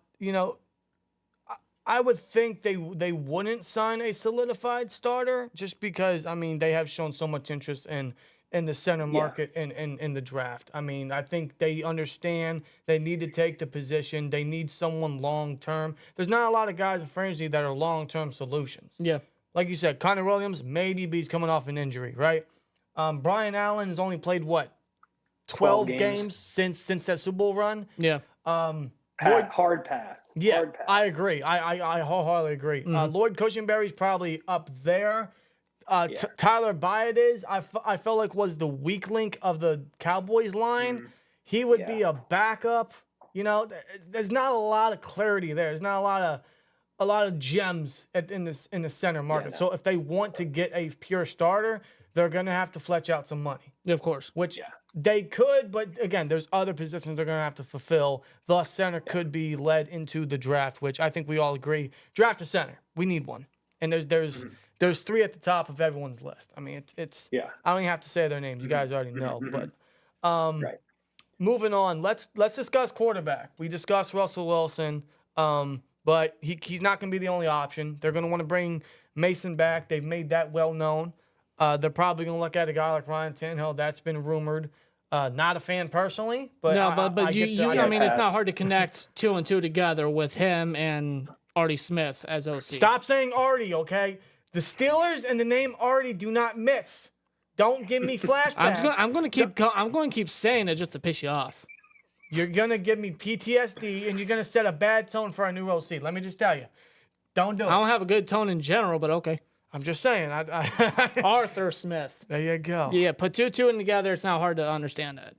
I would think they wouldn't sign a solidified starter just because, they have shown so much interest in the center market and in the draft. I think they understand they need to take the position. They need someone long-term. There's not a lot of guys in free agency that are long-term solutions. Yeah. Like you said, Connor Williams, maybe he's coming off an injury, right? Brian Allen has only played, 12 games since that Super Bowl run? Yeah. Hard pass. Yeah, hard pass. I agree. I wholeheartedly agree. Lloyd Cushenberry's probably up there. Tyler Biadasz, I felt like was the weak link of the Cowboys line. He would be a backup. There's not a lot of clarity there. There's not a lot of gems in the center market. So if they want to get a pure starter, they're going to have to fletch out some money. Of course. Which they could, but again, there's other positions they're going to have to fulfill. Thus, center could be led into the draft, which I think we all agree. Draft a center. We need one. And there's three at the top of everyone's list. It's I don't even have to say their names. You guys already know. But moving on, let's discuss quarterback. We discussed Russell Wilson, but he's not going to be the only option. They're going to want to bring Mason back. They've made that well known. They're probably going to look at a guy like Ryan Tannehill. That's been rumored. Not a fan personally, but it's not hard to connect 2 and 2 together with him and Artie Smith as OC. Stop saying Artie, okay? The Steelers and the name Artie do not mix. Don't give me flashbacks. I'm going to keep saying it just to piss you off. You're going to give me PTSD and you're going to set a bad tone for our new OC. Let me just tell you. Don't do it. I don't have a good tone in general, but okay. I'm just saying. Arthur Smith. There you go. Yeah, put two in together. It's not hard to understand that.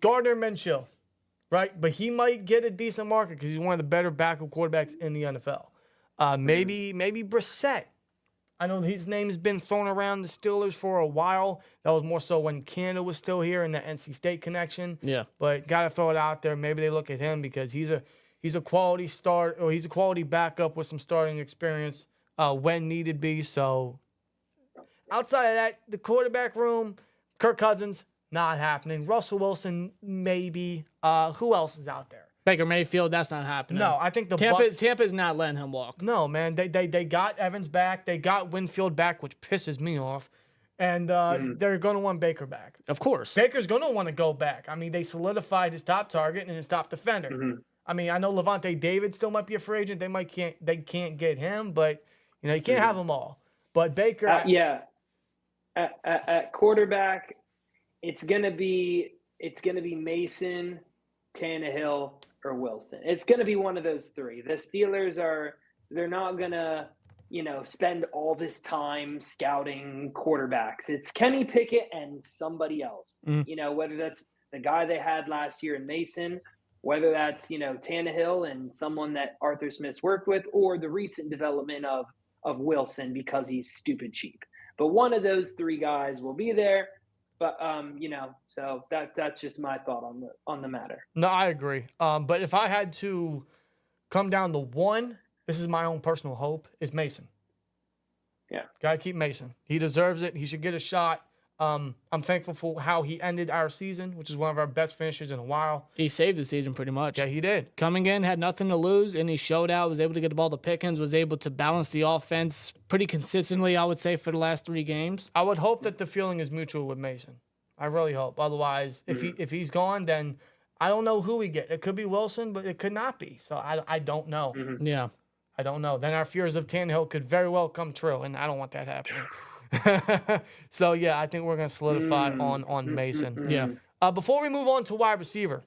Gardner Minshew, right? But he might get a decent market because he's one of the better backup quarterbacks in the NFL. Maybe Brissett. I know his name has been thrown around the Steelers for a while. That was more so when Canada was still here in the NC State connection. Yeah. But got to throw it out there. Maybe they look at him because he's a quality start, or he's a quality backup with some starting experience. When needed be. So outside of that, the quarterback room, Kirk Cousins, not happening. Russell Wilson, maybe. Who else is out there? Baker Mayfield, that's not happening. No, I think Tampa's not letting him walk. No, man. They got Evans back. They got Winfield back, which pisses me off. And they're going to want Baker back. Of course. Baker's going to want to go back. They solidified his top target and his top defender. I know Levante David still might be a free agent. They can't get him, but you can't have them all. But Baker, at quarterback, it's gonna be Mason, Tannehill, or Wilson. It's gonna be one of those three. The Steelers they're not gonna spend all this time scouting quarterbacks. It's Kenny Pickett and somebody else. Whether that's the guy they had last year in Mason, whether that's Tannehill and someone that Arthur Smith's worked with, or the recent development of Wilson because he's stupid cheap. But one of those three guys will be there. But so that's just my thought on the matter. No, I agree. But if I had to come down to one, this is my own personal hope, is Mason. Yeah. Gotta keep Mason. He deserves it. He should get a shot. I'm thankful for how he ended our season, which is one of our best finishes in a while. He saved the season pretty much. Yeah, he did. Coming in, had nothing to lose, and he showed out, was able to get the ball to Pickens, was able to balance the offense pretty consistently, I would say, for the last 3 games. I would hope that the feeling is mutual with Mason. I really hope. Otherwise, if he's gone, then I don't know who we get. It could be Wilson, but it could not be. So I don't know. Yeah. I don't know. Then our fears of Tannehill could very well come true, and I don't want that happening. So, yeah, I think we're going to solidify on Mason. Yeah. Before we move on to wide receiver,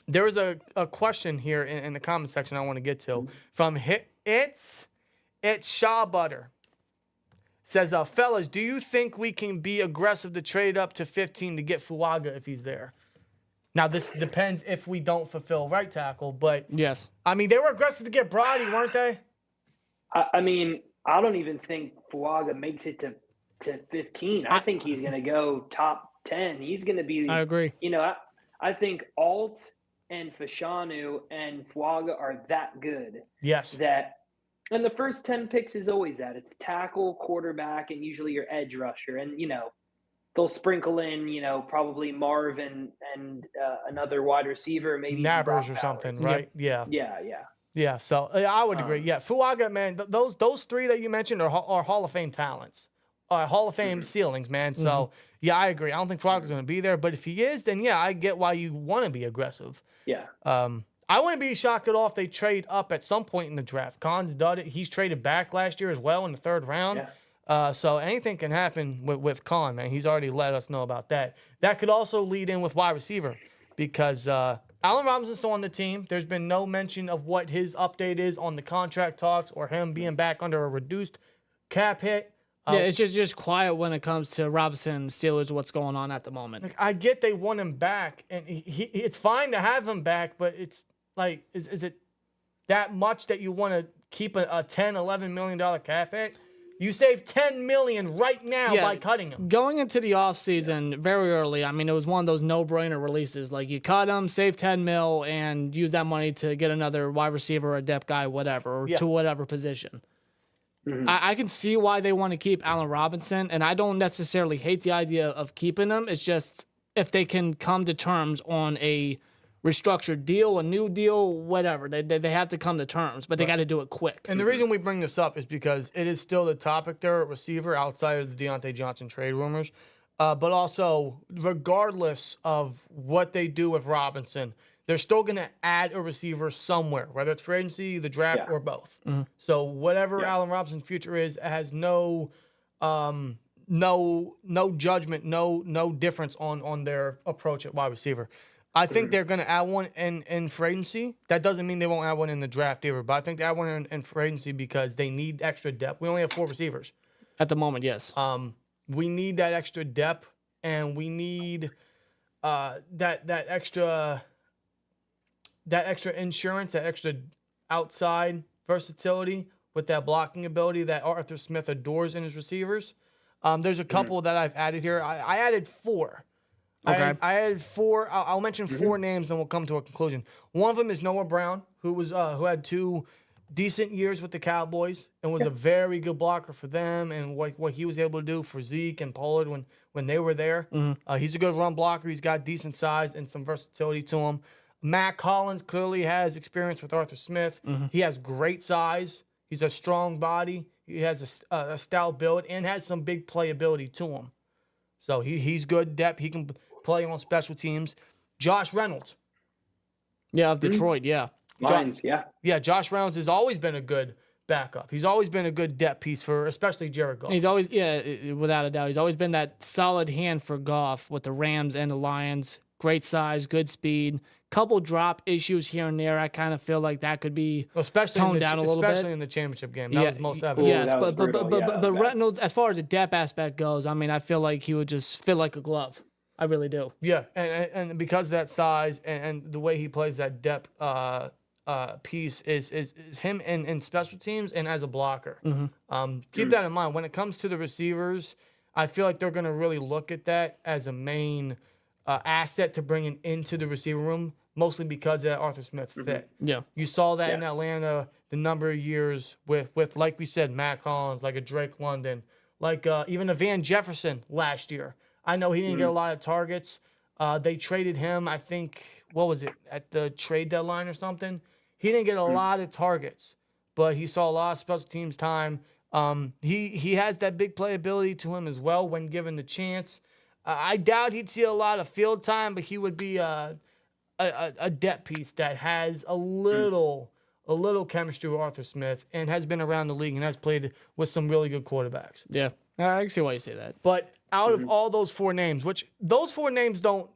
there is a question here in the comment section I want to get to from It's Shaw Butter. Says, fellas, do you think we can be aggressive to trade up to 15 to get Fuaga if he's there? Now, this depends if we don't fulfill right tackle, but Yes. I mean, they were aggressive to get Brody, weren't they? I mean, I don't even think Fuaga makes it to 15. I think he's going to go top 10. He's going to be. I agree. You know, I think Alt and Fashanu and Fuaga are that good. Yes. And the first 10 picks is always that. It's tackle, quarterback, and usually your edge rusher. And, you know, they'll sprinkle in, you know, probably Marv and another wide receiver, maybe Nabbers or something, right? Yeah. Yeah, so I would agree. Yeah, Fuaga, man, those three that you mentioned are Hall of Fame talents, Hall of Fame ceilings, man. So, yeah, I agree. I don't think Fuaga's going to be there, but if he is, then, yeah, I get why you want to be aggressive. Yeah. I wouldn't be shocked at all if they trade up at some point in the draft. Khan's done it. He's traded back last year as well in the 3rd round. Yeah. So anything can happen with Khan, man. He's already let us know about that. That could also lead in with wide receiver because Allen Robinson's still on the team. There's been no mention of what his update is on the contract talks or him being back under a reduced cap hit. Yeah, it's just quiet when it comes to Robinson and Steelers, what's going on at the moment. Like, I get they want him back, and it's fine to have him back, but it's like, is it that much that you want to keep a $10, $11 million cap hit? You save $10 million right now by cutting him. Going into the offseason very early, I mean, it was one of those no-brainer releases. Like, you cut him, save $10 million, and use that money to get another wide receiver or a depth guy, whatever, or to whatever position. I can see why they want to keep Allen Robinson, and I don't necessarily hate the idea of keeping him. It's just if they can come to terms on a restructured deal, a new deal, whatever. They have to come to terms, but they got to do it quick. And the reason we bring this up is because it is still the topic there at receiver outside of the Deontay Johnson trade rumors. But also, regardless of what they do with Robinson, they're still going to add a receiver somewhere, whether it's free agency, the draft, or both. So whatever Allen Robinson's future is, it has no judgment, no difference on their approach at wide receiver. I think they're going to add one in free agency. That doesn't mean they won't add one in the draft either, but I think they add one in free agency because they need extra depth. We only have 4 receivers. At the moment, yes. We need that extra depth, and we need that extra insurance, that extra outside versatility with that blocking ability that Arthur Smith adores in his receivers. There's a couple that I've added here. I added 4. Okay. I added 4. I'll mention 4 names, then we'll come to a conclusion. One of them is Noah Brown, who had 2 decent years with the Cowboys and was a very good blocker for them, and what he was able to do for Zeke and Pollard when they were there. He's a good run blocker. He's got decent size and some versatility to him. Matt Collins clearly has experience with Arthur Smith. He has great size. He's a strong body. He has a stout build and has some big playability to him. So he's good depth. He can play on special teams. Josh Reynolds. Yeah, of Detroit, yeah. Lions, yeah. Yeah, Josh Reynolds has always been a good backup. He's always been a good depth piece for especially Jared Goff. He's always, without a doubt, he's always been that solid hand for Goff with the Rams and the Lions. Great size, good speed. Couple drop issues here and there. I kind of feel like that could be toned down a little bit. Especially in the championship game. That was most evident. Yes, but Reynolds, as far as the depth aspect goes, I mean, I feel like he would just fit like a glove. I really do. Yeah, and because of that size and the way he plays that depth piece is him in special teams and as a blocker. Keep that in mind. When it comes to the receivers, I feel like they're going to really look at that as a main asset to bring into the receiver room, mostly because of that Arthur Smith fit. Yeah. You saw that in Atlanta the number of years with like we said, Matt Collins, like a Drake London, like even a Van Jefferson last year. I know he didn't get a lot of targets. They traded him, I think, what was it, at the trade deadline or something? He didn't get a lot of targets, but he saw a lot of special teams time. He has that big playability to him as well when given the chance. I doubt he'd see a lot of field time, but he would be a depth piece that has a little chemistry with Arthur Smith and has been around the league and has played with some really good quarterbacks. Yeah, I can see why you say that. But out of all those 4 names, which those 4 names don't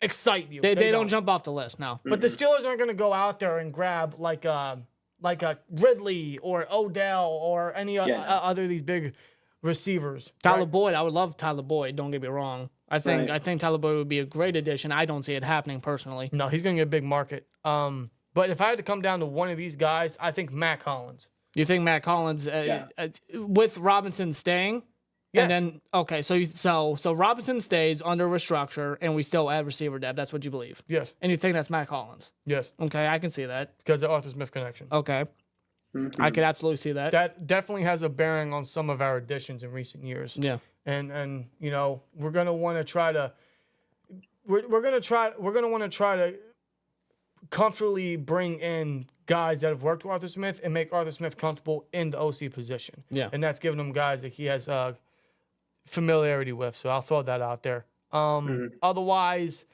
excite you. They don't jump off the list, no. But the Steelers aren't going to go out there and grab like a Ridley or Odell or any other of these big receivers. Tyler Boyd, I would love Tyler Boyd, don't get me wrong. I think Tyler Boyd would be a great addition. I don't see it happening personally. No, he's going to get a big market. But if I had to come down to one of these guys, I think Matt Collins. You think Matt Collins with Robinson staying? Yes. And then so Robinson stays under restructure, and we still add receiver depth. That's what you believe. Yes. And you think that's Matt Collins? Yes. Okay, I can see that. Because of the Arthur Smith connection. Okay. Mm-hmm. I could absolutely see that. That definitely has a bearing on some of our additions in recent years. Yeah. And you know, we're gonna want to try to comfortably bring in guys that have worked with Arthur Smith and make Arthur Smith comfortable in the OC position. Yeah. And that's giving him guys that he has familiarity with. So I'll throw that out there. Otherwise,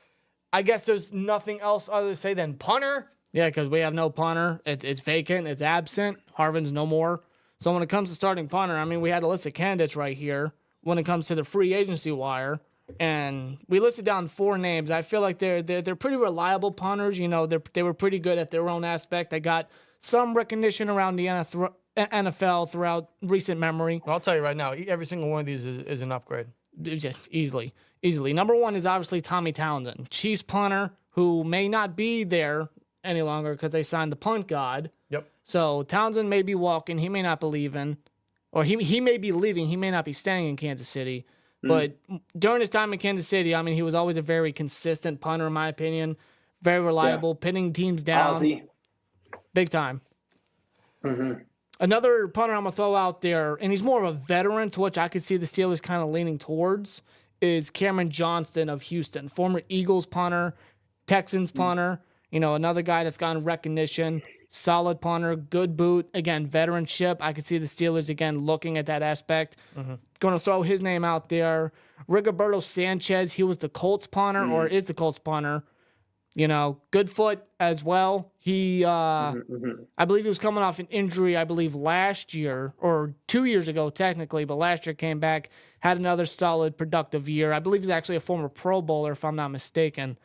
I guess there's nothing else other to say than punter. Yeah, because we have no punter. It's vacant. It's absent. Harvin's no more. So when it comes to starting punter, I mean, we had a list of candidates right here when it comes to the free agency wire. And we listed down 4 names. I feel like they're pretty reliable punters. You know, they were pretty good at their own aspect. They got some recognition around the NFL throughout recent memory. I'll tell you right now, every single one of these is an upgrade. Just easily. Number 1 is obviously Tommy Townsend, Chiefs punter, who may not be there any longer because they signed the punt god. Yep. So Townsend may be walking. He may not be leaving. Or he may be leaving. He may not be staying in Kansas City. But during his time in Kansas City, I mean, he was always a very consistent punter, in my opinion. Very reliable, pinning teams down. Ozzy. Big time. Another punter I'm going to throw out there, and he's more of a veteran, to which I could see the Steelers kind of leaning towards, is Cameron Johnston of Houston. Former Eagles punter, Texans punter. You know, another guy that's gotten recognition. Solid punter, good boot. Again, veteranship. I could see the Steelers, again, looking at that aspect. Going to throw his name out there. Rigoberto Sanchez, he was the Colts punter, or is the Colts punter. You know, good foot as well. He, I believe he was coming off an injury, I believe, last year, or 2 years ago, technically, but last year came back, had another solid, productive year. I believe he's actually a former Pro Bowler, if I'm not mistaken.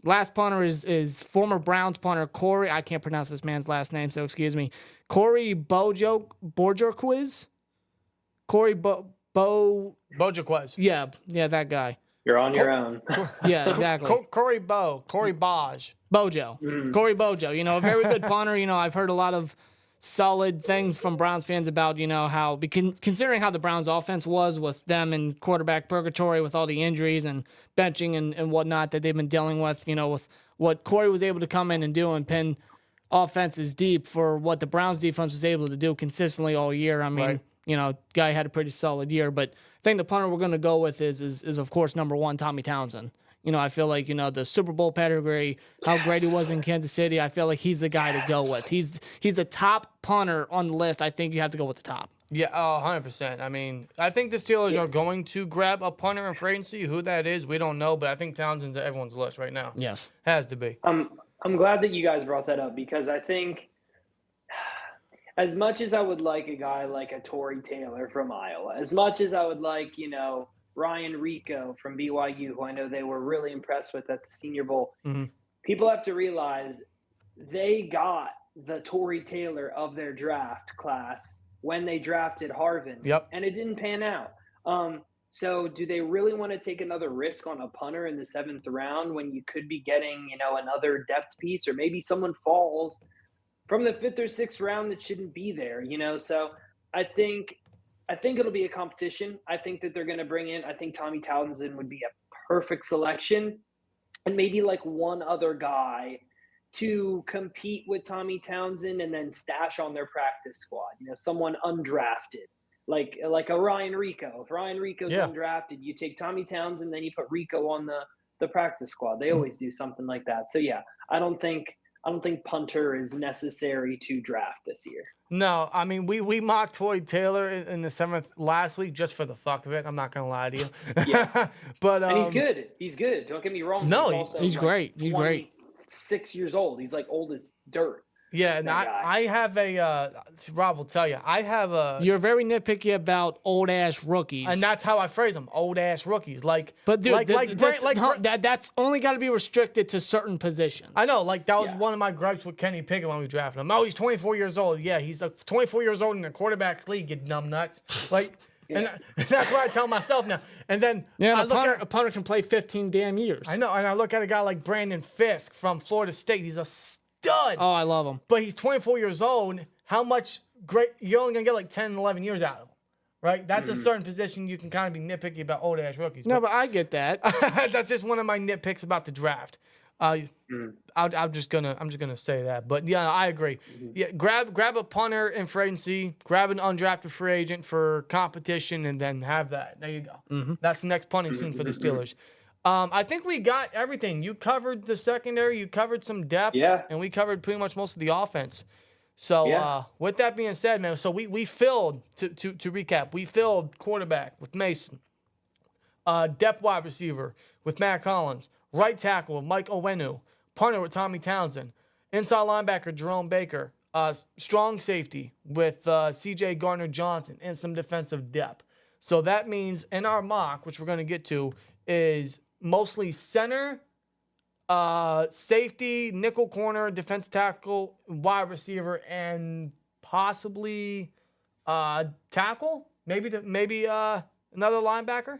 Last punter is former Browns punter Corey. I can't pronounce this man's last name, so excuse me. Corey Bojorquez? Corey Bojaquez. Yeah, that guy. You're on your own. Yeah, exactly. Corey Boj. Bojo. Corey Bojo. You know, a very good punter. You know, I've heard a lot of solid things from Browns fans about, you know, how, considering how the Browns offense was with them in quarterback purgatory with all the injuries and benching and whatnot that they've been dealing with, you know, with what Corey was able to come in and do and pin offenses deep for what the Browns defense was able to do consistently all year. I mean, you know, guy had a pretty solid year, but I think the punter we're going to go with is of course, number 1, Tommy Townsend. You know, I feel like, you know, the Super Bowl pedigree, how great he was in Kansas City, I feel like he's the guy to go with. He's the top punter on the list. I think you have to go with the top. Yeah, 100%. I mean, I think the Steelers are going to grab a punter in free agency. Who that is, we don't know, but I think Townsend's at everyone's list right now. Yes. Has to be. I'm glad that you guys brought that up because I think as much as I would like a guy like a Torrey Taylor from Iowa, as much as I would like, you know, Ryan Rico from BYU, who I know they were really impressed with at the Senior Bowl, people have to realize they got the Torrey Taylor of their draft class when they drafted Harvin. Yep. And it didn't pan out. So do they really want to take another risk on a punter in the 7th round when you could be getting, you know, another depth piece, or maybe someone falls from the 5th or 6th round that shouldn't be there, you know? So I think it'll be a competition. I think that they're going to bring in, I think Tommy Townsend would be a perfect selection, and maybe like one other guy to compete with Tommy Townsend and then stash on their practice squad, you know, someone undrafted. Like a Ryan Rico. If Ryan Rico's undrafted, you take Tommy Townsend, then you put Rico on the practice squad. They always do something like that. So yeah, I don't think punter is necessary to draft this year. No, I mean we mocked Toy Taylor in the 7th last week just for the fuck of it. I'm not gonna lie to you. Yeah, but and he's good. He's good. Don't get me wrong. No, he's great. He's great. 6 years old. He's like old as dirt. Yeah, and I have a Rob will tell you, I have a. You're very nitpicky about old ass rookies, and that's how I phrase them, old ass rookies. Like, but dude, like that's only got to be restricted to certain positions. I know, like that was one of my gripes with Kenny Pickett when we drafted him. Oh, he's 24 years old. Yeah, he's 24 years old in the quarterback league. You numb nuts. Like, And that's what I tell myself now. And then a punter can play 15 damn years. I know, and I look at a guy like Brandon Fisk from Florida State. He's a stud. Oh, I love him. But he's 24 years old. How much great? You're only gonna get like 10, 11 years out of him, right? That's a certain position you can kind of be nitpicky about old ass rookies. No, but I get that. That's just one of my nitpicks about the draft. I'm just gonna say that. But yeah, I agree. Yeah, grab a punter in free agency, grab an undrafted free agent for competition, and then have that. There you go. That's the next punting scene for the Steelers. I think we got everything. You covered the secondary, you covered some depth, and we covered pretty much most of the offense. So with that being said, man, so we filled to recap, we filled quarterback with Mason, depth wide receiver with Matt Collins, right tackle with Mike Owenu, punter with Tommy Townsend, inside linebacker Jerome Baker, strong safety with C.J. Gardner-Johnson, and some defensive depth. So that means in our mock, which we're going to get to, is mostly center, safety, nickel corner, defense tackle, wide receiver, and possibly tackle. Maybe another linebacker.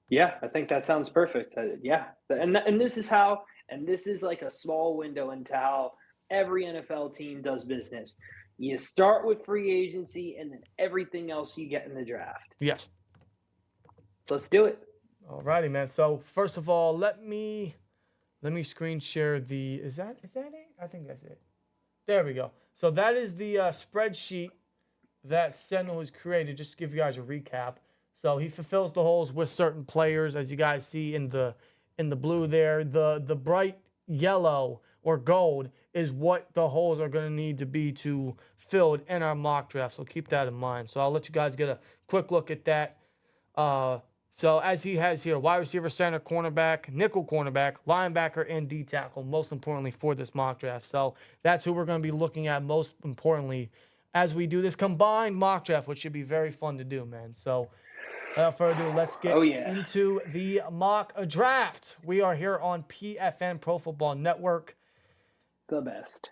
Yeah, I think that sounds perfect. And this is how, and this is like a small window into how every NFL team does business. You start with free agency, and then everything else you get in the draft. Yes. So let's do it. All righty, man. So first of all, let me screen share the. Is that it? I think that's it. There we go. So that is the spreadsheet that Sentinel has created. Just to give you guys a recap. So he fulfills the holes with certain players, as you guys see in the blue there. The bright yellow or gold is what the holes are going to need to be to filled in our mock draft. So keep that in mind. So I'll let you guys get a quick look at that. So as he has here, wide receiver, center, cornerback, nickel cornerback, linebacker, and D tackle, most importantly for this mock draft. So that's who we're going to be looking at most importantly as we do this combined mock draft, which should be very fun to do, man. So without further ado, let's get into the mock draft. We are here on PFN Pro Football Network. The best.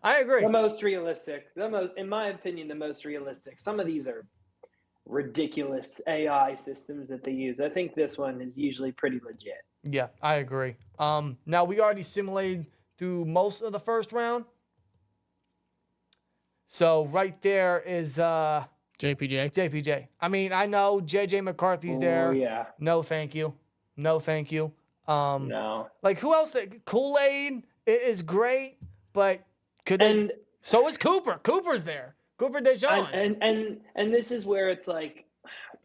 I agree. The most realistic. In my opinion, the most realistic. Some of these are ridiculous AI systems that they use. I think this one is usually pretty legit. Yeah, I agree. Now we already simulated through most of the first round. So right there is JPJ. I mean, I know JJ McCarthy's there. Yeah. No, thank you. No. Like who else? Kool-Aid is great, but so is Cooper. Cooper's there. Cooper DeJean. And this is where it's like,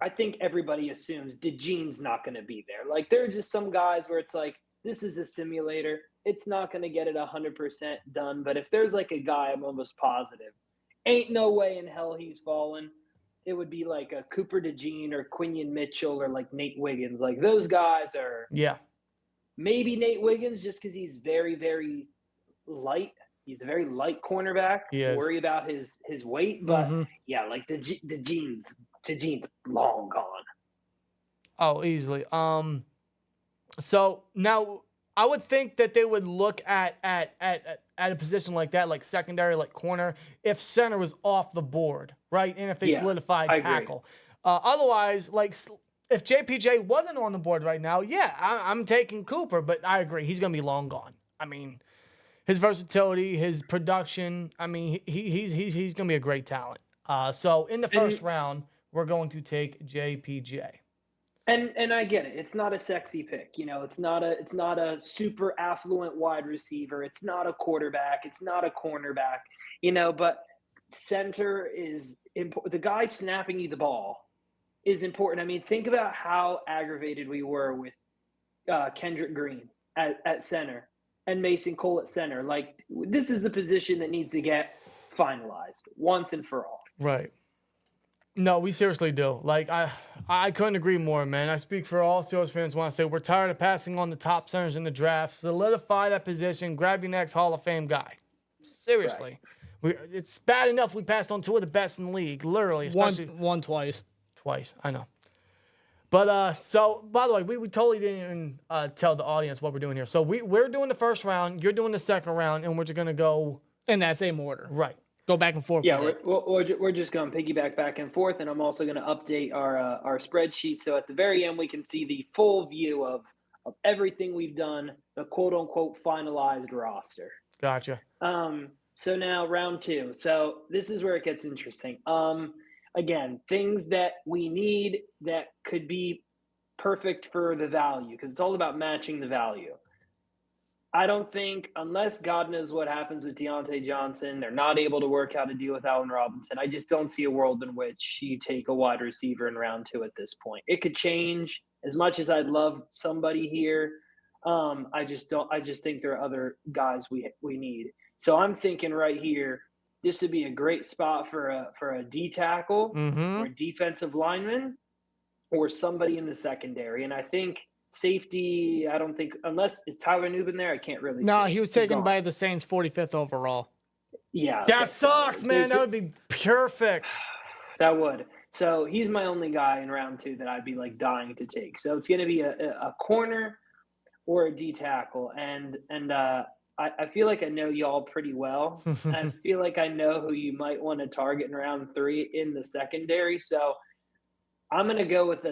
I think everybody assumes DeJean's not going to be there. Like there are just some guys where it's like, this is a simulator. It's not going to get it 100% done. But if there's like a guy, I'm almost positive, ain't no way in hell he's fallen. It would be like a Cooper DeJean or Quinion Mitchell or like Nate Wiggins. Like those guys are. Yeah. Maybe Nate Wiggins just because he's very, very light. He's a very light cornerback. Worry about his weight, but yeah, like the jeans long gone. Oh, easily. So now I would think that they would look at a position like that, like secondary, like corner, if center was off the board, right? And if they solidified tackle. Otherwise, like if JPJ wasn't on the board right now, I'm taking Cooper, but I agree. He's going to be long gone. I mean, his versatility, his production, I mean, he's going to be a great talent. So in the first round, we're going to take JPJ. And I get it. It's not a sexy pick. You know, it's not a super affluent wide receiver. It's not a quarterback. It's not a cornerback, you know, but center is important. The guy snapping you the ball is important. I mean, think about how aggravated we were with Kendrick Green at center and Mason Cole at center. Like, this is a position that needs to get finalized once and for all. Right. No, we seriously do. Like, I couldn't agree more, man. I speak for all Steelers fans when I say we're tired of passing on the top centers in the draft. Solidify that position. Grab your next Hall of Fame guy. Seriously. Right. It's bad enough we passed on two of the best in the league, literally. Especially one twice. Twice, I know. But, so, by the way, we totally didn't even tell the audience what we're doing here. So we're doing the first round, you're doing the second round, and we're just going to go in that same order. Right. go back and forth. Yeah, with it. we're just going to piggyback back and forth, and I'm also going to update our spreadsheet so at the very end we can see the full view of everything we've done, the quote unquote finalized roster. Gotcha. So now round 2. So this is where it gets interesting. Again, things that we need that could be perfect for the value, because it's all about matching the value. I don't think, unless God knows what happens with Deontay Johnson, they're not able to work out a deal with Allen Robinson. I just don't see a world in which you take a wide receiver in round 2 at this point. It could change. As much as I'd love somebody here, I just think there are other guys we need. So I'm thinking right here, this would be a great spot for a D tackle or a defensive lineman or somebody in the secondary. And I think safety, I don't think, unless is Tyler Nubin there, I can't really No, see. he was taken by the Saints 45th overall. Yeah. That sucks, man. That would be perfect. That would. So he's my only guy in round 2 that I'd be like dying to take. So it's going to be a corner or a D tackle. And I feel like I know y'all pretty well. I feel like I know who you might want to target in round 3 in the secondary. So I'm going to go with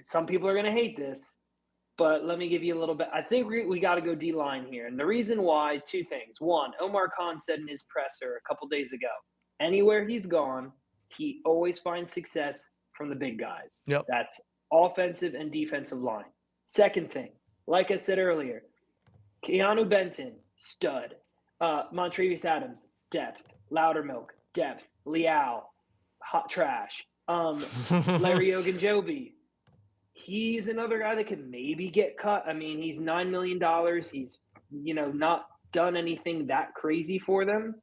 some people are going to hate this, but let me give you a little bit. I think we got to go D-line here. And the reason why, 2 things. 1, Omar Khan said in his presser a couple days ago, anywhere he's gone, he always finds success from the big guys. Yep. That's offensive and defensive line. Second thing, like I said earlier, Keanu Benton, stud. Montravius Adams, depth. Loudermilk, depth. Liao, hot trash. Larry Ogunjobi, he's another guy that could maybe get cut. I mean, he's $9 million. He's, not done anything that crazy for them.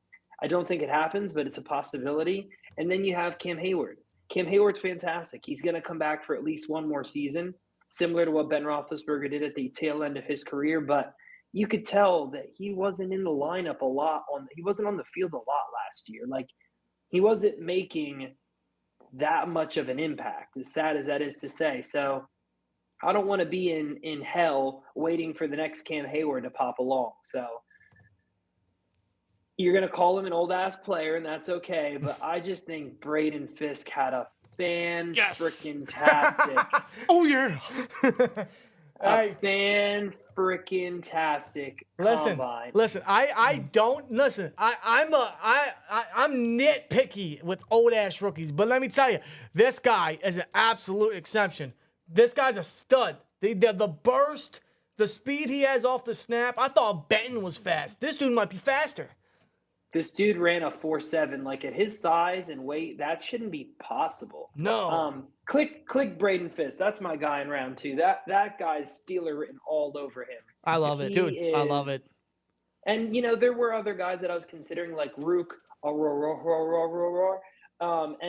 I don't think it happens, but it's a possibility. And then you have Cam Hayward. Cam Hayward's fantastic. He's going to come back for at least one more season, similar to what Ben Roethlisberger did at the tail end of his career. But you could tell that he wasn't in the lineup a lot. He wasn't on the field a lot last year. Like, he wasn't making that much of an impact, as sad as that is to say. So I don't want to be in hell waiting for the next Cam Hayward to pop along. So you're going to call him an old-ass player, and that's okay. But I just think Braden Fisk had a fan-freaking-tastic. Oh, yeah. Fan-freaking-tastic combine. Listen, I'm nitpicky with old-ass rookies. But let me tell you, this guy is an absolute exception. This guy's a stud. The burst, the speed he has off the snap, I thought Benton was fast. This dude might be faster. This dude ran a 4.7. Like, at his size and weight, that shouldn't be possible. No. Click Braden Fisk. That's my guy in round 2. That guy's Steeler written all over him. I love it, dude. I love it. And, there were other guys that I was considering, like Rook, and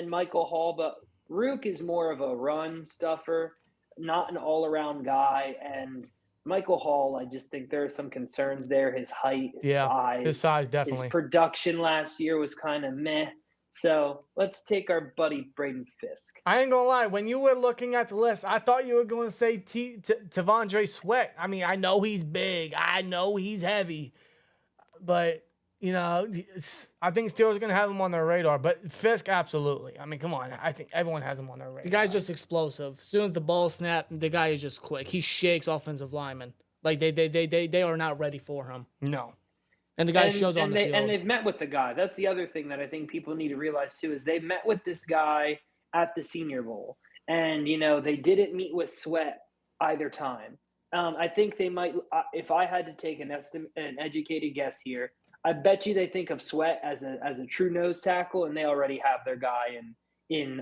Michael Hall. But Rook is more of a run stuffer, not an all-around guy. And Michael Hall, I just think there are some concerns there. His height, his size, definitely. His production last year was kind of meh. So let's take our buddy Braden Fisk. I ain't gonna lie. When you were looking at the list, I thought you were going to say T'Vondre Sweat. I mean, I know he's big. I know he's heavy. But, I think Steelers are going to have him on their radar. But Fisk, absolutely. I mean, come on. I think everyone has him on their radar. The guy's just explosive. As soon as the ball snaps, the guy is just quick. He shakes offensive linemen. Like, they are not ready for him. No. And the guy shows on the field. And they've met with the guy. That's the other thing that I think people need to realize, too, is they met with this guy at the Senior Bowl. And, they didn't meet with Sweat either time. I think they might if I had to take an educated guess here, I bet you they think of Sweat as a true nose tackle, and they already have their guy in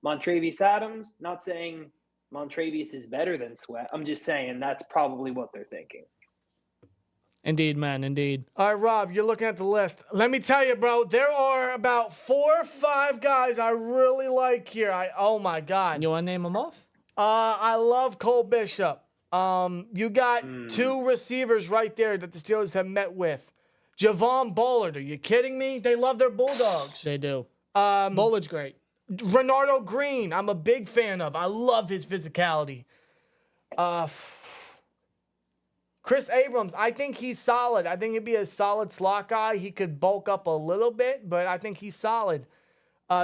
Montravius Adams. Not saying Montravius is better than Sweat. I'm just saying that's probably what they're thinking. Indeed, man, indeed. All right, Rob, you're looking at the list. Let me tell you, bro, there are about 4 or 5 guys I really like here. Oh, my God. You want to name them off? I love Cole Bishop. You got 2 receivers right there that the Steelers have met with. Javon Bullard, are you kidding me? They love their Bulldogs. They do. Bullard's great. Renardo Green, I'm a big fan of. I love his physicality. Chris Abrams, I think he's solid. I think he'd be a solid slot guy. He could bulk up a little bit, but I think he's solid.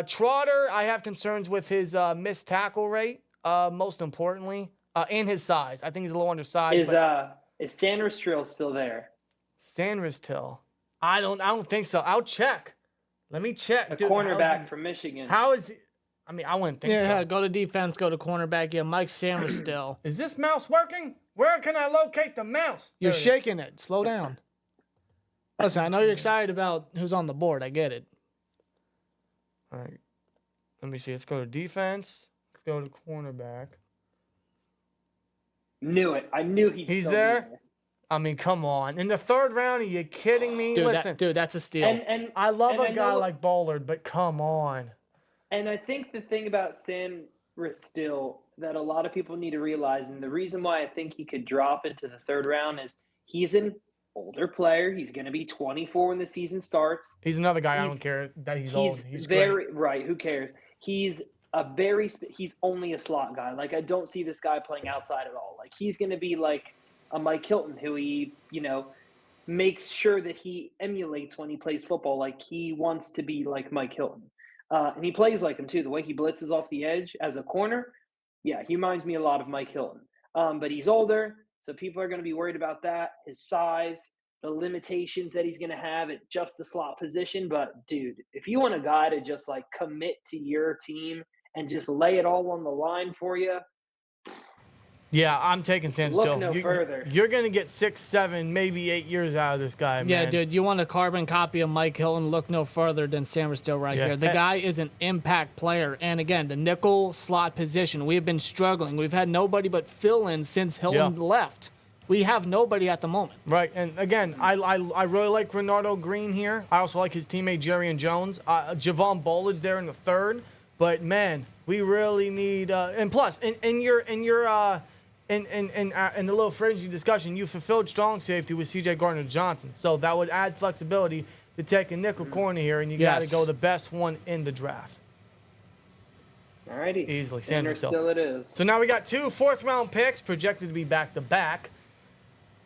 Trotter, I have concerns with his missed tackle rate, most importantly, and his size. I think he's a little undersized. Is Sanders still there? Sanders Till. I don't think so. I'll check. Let me check. A cornerback from Michigan. How is he? I mean, I wouldn't think so. Yeah, go to defense, go to cornerback. Yeah, Mike Sanders still. Is this mouse working? Where can I locate the mouse? You're There it is. shaking it. Slow down. Listen, I know you're excited about who's on the board. I get it. All right. Let me see. Let's go to defense. Let's go to cornerback. Knew it. I knew he's still there? I mean, come on. In the third round, are you kidding me? Dude, Listen, that's a steal. And I love and a guy like Bollard, but come on. And I think the thing about Sam Still that a lot of people need to realize, and the reason why I think he could drop into the third round, is he's an older player. He's going to be 24 when the season starts. He's another guy. I don't care that he's old. He's very great. right. Who cares? He's only a slot guy. Like, I don't see this guy playing outside at all. Like, he's going to be like a Mike Hilton, who he, makes sure that he emulates when he plays football. Like, he wants to be like Mike Hilton. And he plays like him too. The way he blitzes off the edge as a corner, yeah, he reminds me a lot of Mike Hilton. But he's older, so people are going to be worried about that, his size, the limitations that he's going to have at just the slot position. But, dude, if you want a guy to just, like, commit to your team and just lay it all on the line for you, Yeah, I'm taking Sanders look Till. no further. You're going to get 6, 7, maybe 8 years out of this guy, man. Yeah, dude, you want a carbon copy of Mike Hilton, look no further than Sanders Still right here. The guy is an impact player. And again, the nickel slot position, we have been struggling. We've had nobody but fill-in since Hilton left. We have nobody at the moment. Right, and again, I really like Renardo Green here. I also like his teammate Jerry and Jones. Javon Bolled's there in the third. But, man, we really need and plus, in the little fringy discussion, you fulfilled strong safety with C.J. Gardner-Johnson. So that would add flexibility to take a nickel corner here, and you got to go the best one in the draft. All righty. Easily. Sanders Still Still it is. So now we got 2 fourth-round picks projected to be back-to-back.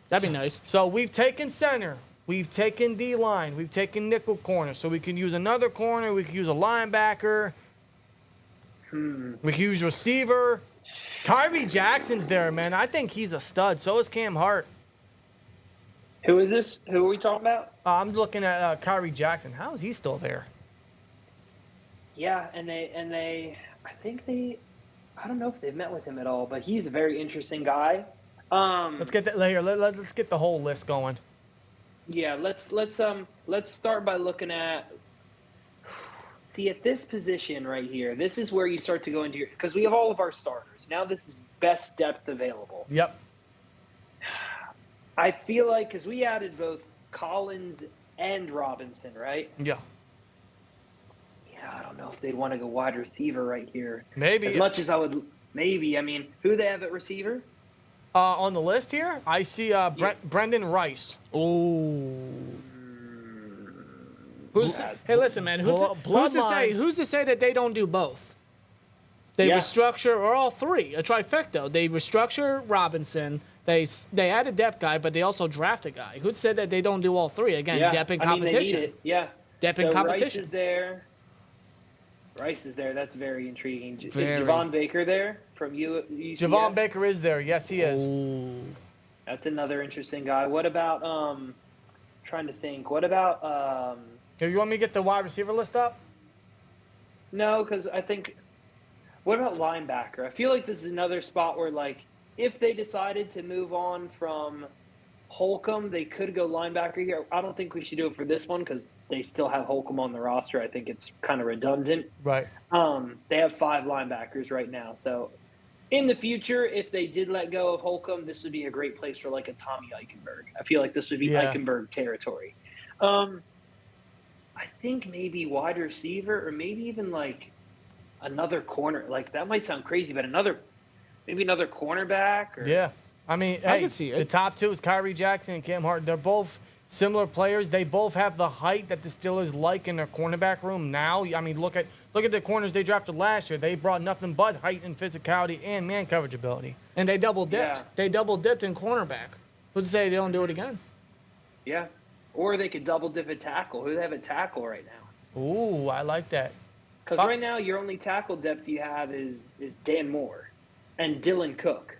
That'd be nice. So we've taken center. We've taken D-line. We've taken nickel corner. So we can use another corner. We can use a linebacker. We can use receiver. Kyrie Jackson's there, man. I think he's a stud. So is Cam Hart. Who is this? Who are we talking about? I'm looking at Kyrie Jackson. How is he still there? Yeah, and they, I don't know if they've met with him at all, but he's a very interesting guy. Let's get that here. Let's get the whole list going. Yeah, let's start by looking at. See, at this position right here, this is where you start to go into your, because we have all of our starters. Now this is best depth available. Yep. I feel like, because we added both Collins and Robinson, right? Yeah. Yeah, I don't know if they'd want to go wide receiver right here. Maybe. As much as I would, maybe. I mean, who do they have at receiver? On the list here, I see Brendan Rice. Oh. Hey, listen, man. Who's to say that they don't do both? They restructure, or all three, a trifecta. They restructure Robinson. They add a depth guy, but they also draft a guy. Who said that they don't do all three? Again, depth and competition. They need it. Yeah. Depth and competition. Rice is there. That's very intriguing. Very. Is Javon Baker there from UCF? Javon Baker is there. Yes, he is. Ooh. That's another interesting guy. What about trying to think. What about You want me to get the wide receiver list up? No, because I think. What about linebacker? I feel like this is another spot where, like, if they decided to move on from Holcomb, they could go linebacker here. I don't think we should do it for this one because they still have Holcomb on the roster. I think it's kind of redundant. Right. They have 5 linebackers right now. So in the future, if they did let go of Holcomb, this would be a great place for, like, a Tommy Eichenberg. I feel like this would be Eichenberg territory. I think maybe wide receiver or maybe even, like, another corner. Like, that might sound crazy, but maybe another cornerback. Or... Yeah. I mean, I can see it. The top 2 is Kyrie Jackson and Cam Hart. They're both similar players. They both have the height that the Steelers like in their cornerback room now. I mean, look at the corners they drafted last year. They brought nothing but height and physicality and man coverage ability. And they double dipped. Yeah. They double dipped in cornerback. Who's to say they don't do it again? Yeah. Or they could double dip a tackle. Who do they have a tackle right now? Ooh, I like that. Because right now your only tackle depth you have is Dan Moore and Dylan Cook.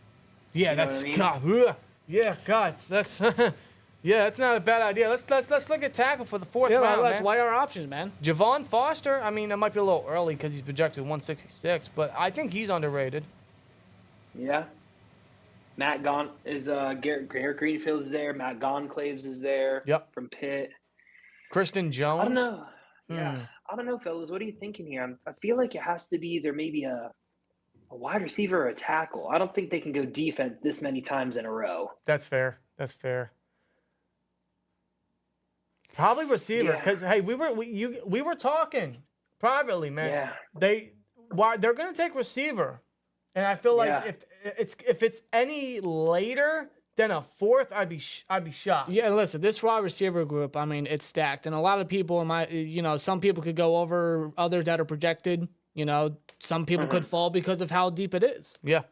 Yeah, You know that's what I mean? God. Ugh. Yeah, God, that's yeah, that's not a bad idea. Let's look at tackle for the fourth Yeah, round, let's man. weigh our options, man. Javon Foster. I mean, that might be a little early because he's projected 166, but I think he's underrated. Yeah. Matt Gon is Garrett Greenfield is there. Matt Gonclaves is there. Yep. From Pitt. Kristen Jones. I don't know. Yeah. I don't know, fellas. What are you thinking here? I feel like it has to be either maybe a wide receiver or a tackle. I don't think they can go defense this many times in a row. That's fair. That's fair. Probably receiver, Yeah. because hey, we were talking privately, man. Yeah. They're gonna take receiver, and I feel like Yeah. if it's any later than a fourth, I'd be shocked. Yeah, listen, this wide receiver group, I mean, it's stacked. And a lot of people some people could go over others that are projected. Some people could fall because of how deep it is. Yeah.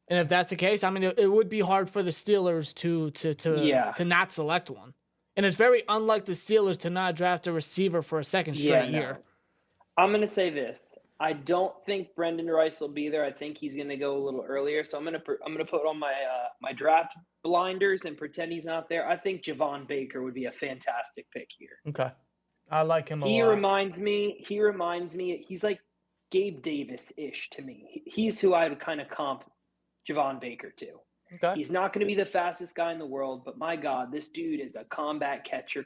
And if that's the case, I mean, it would be hard for the Steelers to not select one. And it's very unlike the Steelers to not draft a receiver for a second straight year. I'm going to say this. I don't think Brendan Rice will be there. I think he's going to go a little earlier. So I'm going to put on my my draft blinders and pretend he's not there. I think Javon Baker would be a fantastic pick here. Okay. I like him a lot. He reminds me, he's like Gabe Davis-ish to me. He's who I would kind of comp Javon Baker to. Okay. He's not going to be the fastest guy in the world, but my God, this dude is a combat catcher.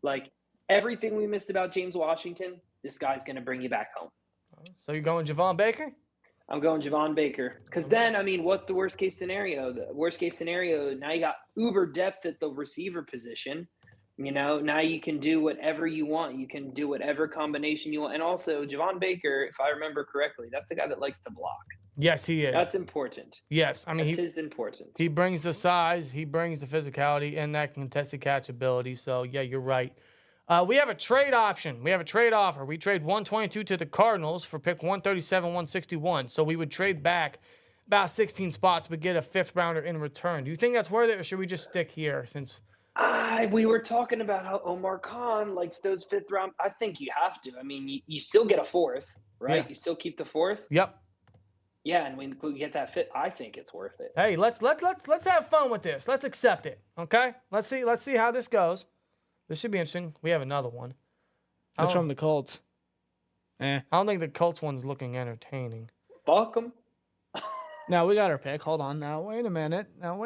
Like everything we missed about James Washington, this guy's going to bring you back home. So you're going Javon Baker? I'm going Javon Baker. Because then, I mean, what's the worst case scenario? The worst case scenario, now you got uber depth at the receiver position. Now you can do whatever you want. You can do whatever combination you want. And also, Javon Baker, if I remember correctly, that's a guy that likes to block. Yes, he is. That's important. Yes, I mean That is important. He brings the size, he brings the physicality, and that contested catch ability. So yeah, you're right. We have a trade option. We have a trade offer. We trade 122 to the Cardinals for pick 137, 161. So we would trade back about 16 spots, but get a fifth rounder in return. Do you think that's worth it, or should we just stick here? Since we were talking about how Omar Khan likes those fifth round. I think you have to. I mean, you still get a fourth, right? Yeah. You still keep the fourth. Yep. Yeah, and when we get that fit, I think it's worth it. Hey, let's have fun with this. Let's accept it. Okay? Let's see how this goes. This should be interesting. We have another one. That's from the Colts. I don't think the Colts one's looking entertaining. Fuck them. Now we got our pick. Hold on. Now wait a minute. All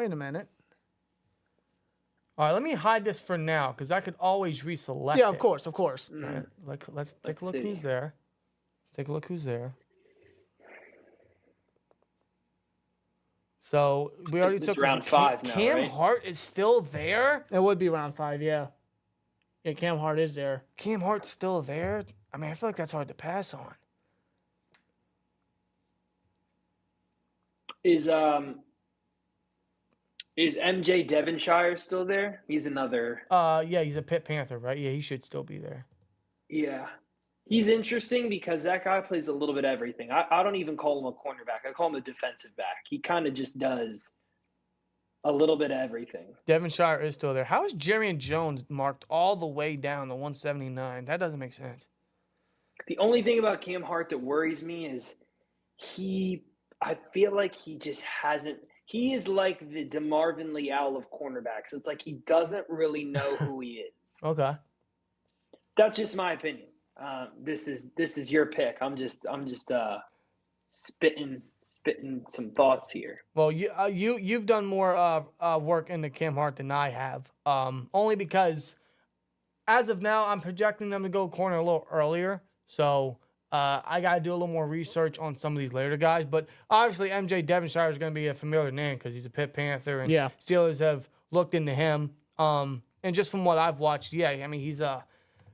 right, let me hide this for now because I could always reselect Yeah, it. of course. All right, let's take a look who's there. Take a look who's there. So we already took round 5 now, Cam right? Hart is still there. It would be round 5, yeah. Yeah, Cam Hart is there. Cam Hart's still there. I mean, I feel like that's hard to pass on. Is MJ Devonshire still there? He's another. Yeah, he's a Pitt Panther, right? Yeah, he should still be there. Yeah. He's interesting because that guy plays a little bit of everything. I don't even call him a cornerback. I call him a defensive back. He kind of just does a little bit of everything. Devonshire is still there. How is Jerrion Jones marked all the way down to 179? That doesn't make sense. The only thing about Cam Hart that worries me is I feel like he just hasn't – he is like the DeMarvin Leal of cornerbacks. It's like he doesn't really know who he is. Okay. That's just my opinion. This is your pick. I'm just spitting some thoughts here. Well, you've done more work into Cam Hart than I have. Only because as of now, I'm projecting them to go corner a little earlier. So I got to do a little more research on some of these later guys. But obviously, MJ Devonshire is going to be a familiar name because he's a Pitt Panther, and Steelers have looked into him. And just from what I've watched, yeah, I mean, he's kind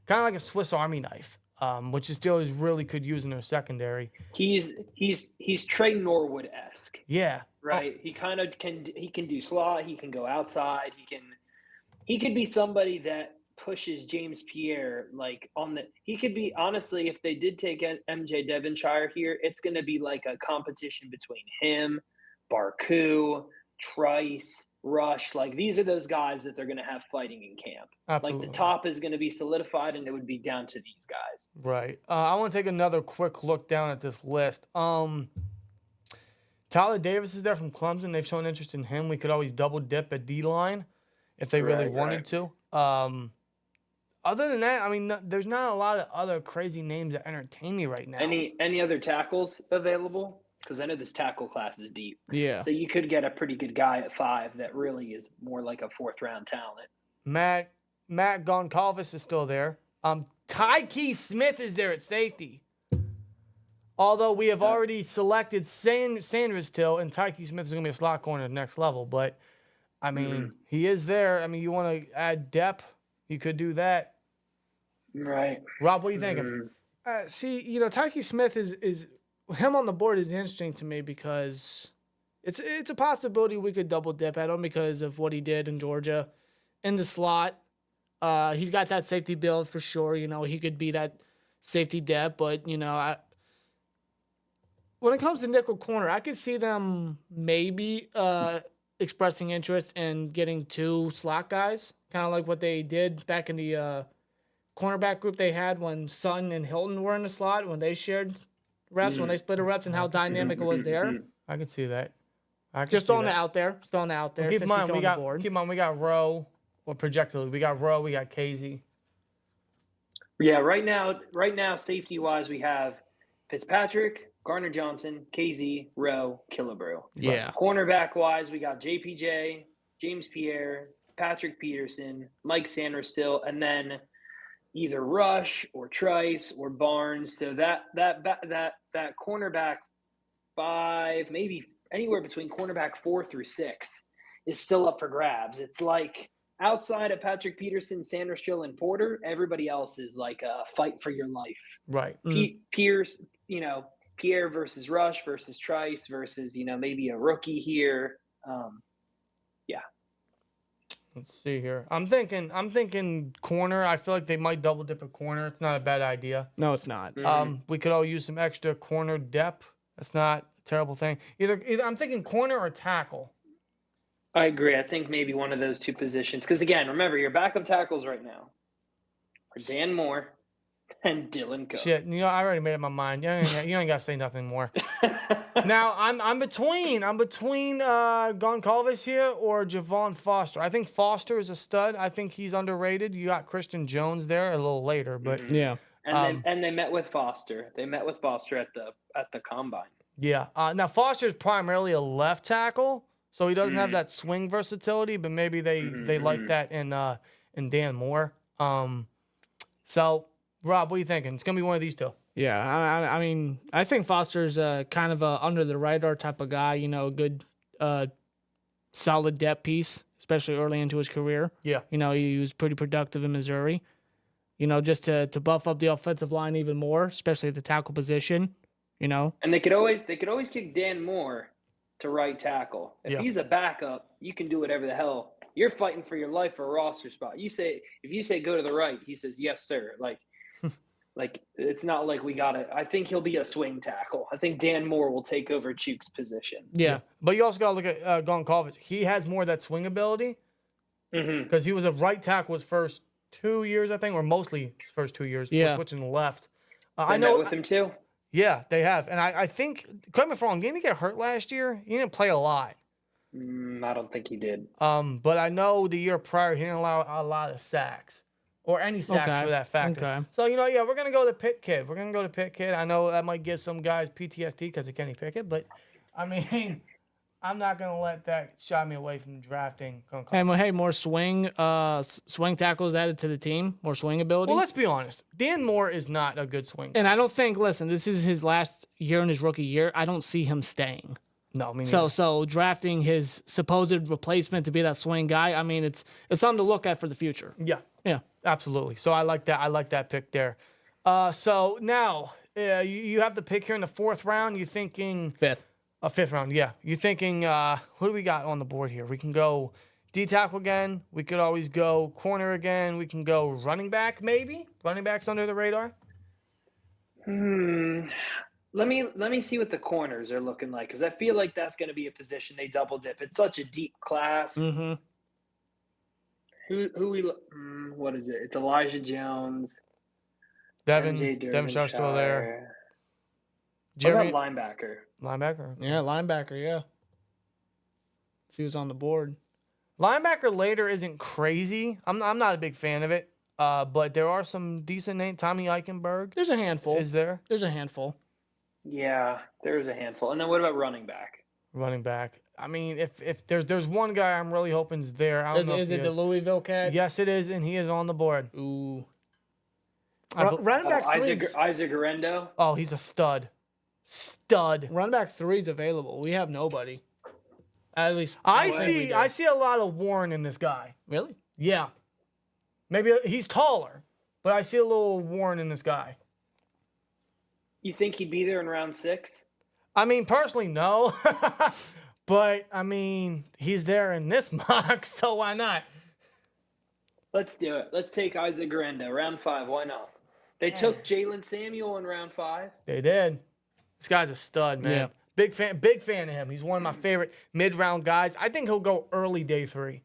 of like a Swiss Army knife, which the Steelers really could use in their secondary. He's Trey Norwood-esque. Yeah. Right. He kind of can do slot. He can go outside. He could be somebody that pushes James Pierre he could be, honestly, if they did take MJ Devonshire here, it's going to be like a competition between him, Barku, Trice, Rush. Like, these are those guys that they're going to have fighting in camp. Absolutely. Like, the top is going to be solidified, and it would be down to these guys. Right. I want to take another quick look down at this list. Tyler Davis is there from Clemson. They've shown interest in him. We could always double dip at D-line if they really wanted to. Other than that, I mean, there's not a lot of other crazy names that entertain me right now. Any other tackles available? Because I know this tackle class is deep. Yeah. So you could get a pretty good guy at 5 that really is more like a 4th-round talent. Matt Goncalves is still there. Tyke Smith is there at safety. Although we have already selected Sanders Till, and Tyke Smith is going to be a slot corner at the next level. But, I mean, he is there. I mean, you want to add depth, you could do that. Right. Rob, what are you thinking? See, Tyke Smith is him on the board is interesting to me because it's a possibility we could double dip at him because of what he did in Georgia in the slot. He's got that safety build for sure. He could be that safety depth, but when it comes to nickel corner, I could see them maybe expressing interest in getting 2 slot guys, kind of like what they did back in the cornerback group they had when Sutton and Hilton were in the slot, when they shared reps, when they split the reps, and how dynamic it was there. I could see that. Just throwing it out there. Just throwing it out there. Keep in mind, we got Rowe. Well, projectally, we got Rowe. We got Casey. Yeah, right now, safety-wise, we have Fitzpatrick, Garner Johnson, KZ, Rowe, Killebrew. Yeah. Cornerback-wise, we got JPJ, James Pierre, Patrick Peterson, Mike Sandersill, and then either Rush or Trice or Barnes. So that cornerback 5, maybe anywhere between cornerback 4 through 6 is still up for grabs. It's like outside of Patrick Peterson, Sandersill, and Porter, everybody else is like a fight for your life. Right. Pierce, Pierre versus Rush versus Trice versus, maybe a rookie here. Yeah. Let's see here. I'm thinking corner. I feel like they might double dip a corner. It's not a bad idea. No, it's not. We could all use some extra corner depth. That's not a terrible thing. Either I'm thinking corner or tackle. I agree. I think maybe one of those 2 positions. Because, again, remember, your backup tackles right now are Dan Moore and Dylan Cook. Shit, I already made up my mind. You ain't got to say nothing more. Now, I'm between Goncalves here or Javon Foster. I think Foster is a stud. I think he's underrated. You got Christian Jones there a little later, but yeah. And they met with Foster. They met with Foster at the combine. Yeah. Now Foster is primarily a left tackle, so he doesn't have that swing versatility. But maybe they like that in Dan Moore. So Rob, what are you thinking? It's gonna be one of these 2. Yeah, I mean, I think Foster's kind of a under the radar type of guy. A good, solid depth piece, especially early into his career. Yeah. He was pretty productive in Missouri. Just to buff up the offensive line even more, especially at the tackle position. And they could always kick Dan Moore to right tackle. If he's a backup, you can do whatever the hell. You're fighting for your life for a roster spot. If you say go to the right, he says yes, sir. Like it's not like we got it. I think he'll be a swing tackle. I think Dan Moore will take over Chuk's position. Yeah. But you also got to look at Goncalves. He has more of that swing ability because he was a right tackle his first 2 years, I think, or mostly his first 2 years before switching to left. I know with him too. Yeah, they have. And I think, correct me if I'm wrong, didn't he get hurt last year? He didn't play a lot. I don't think he did. But I know the year prior, he didn't allow a lot of sacks. Or any sacks for that factor. Okay. So, we're going to go to Pitt Kid. We're going to go to Pitt Kid. I know that might give some guys PTSD because of Kenny Pickett, but, I mean, I'm not going to let that shy me away from drafting. Hey, more swing tackles added to the team, more swing ability. Well, let's be honest. Dan Moore is not a good swing. And I don't think, listen, this is his last year in his rookie year. I don't see him staying. No, I mean, so drafting his supposed replacement to be that swing guy, I mean, it's something to look at for the future. Yeah, absolutely. So I like that. I like that pick there. So now you have the pick here in the 4th round. You thinking 5th? 5th round, yeah. You thinking who do we got on the board here? We can go D tackle again. We could always go corner again. We can go running back maybe. Running back's under the radar. Let me see what the corners are looking like, because I feel like that's going to be a position they double dip. It's such a deep class. Mm-hmm. What is it? It's Elijah Jones, Devin MJ Sharp's still there. What Jeremy, about linebacker? linebacker. Yeah, linebacker. Yeah. If he was on the board. Linebacker later isn't crazy. I'm not a big fan of it. But there are some decent names. Tommy Eichenberg There's a handful. is there. There's a handful. Yeah, there's a handful. And then what about running back? Running back. I mean, if there's one guy I'm really hoping is there. I don't know Is if it he the Louisville cat? Yes, it is, and he is on the board. Ooh. Running back three. Isaac Arendo. Oh, he's a stud. Stud. Running back 3 is available. We have nobody. At least I we do. see a lot of Warren in this guy. Really? Yeah. Maybe he's taller, but I see a little Warren in this guy. You think he'd be there in round 6? I mean, personally, no. But, I mean, he's there in this mock, so why not? Let's do it. Let's take Isaac Arendo, round 5. Why not? They took Jalen Samuel in round 5. They did. This guy's a stud, man. Yeah. Big fan of him. He's one of my favorite mid-round guys. I think he'll go early day 3.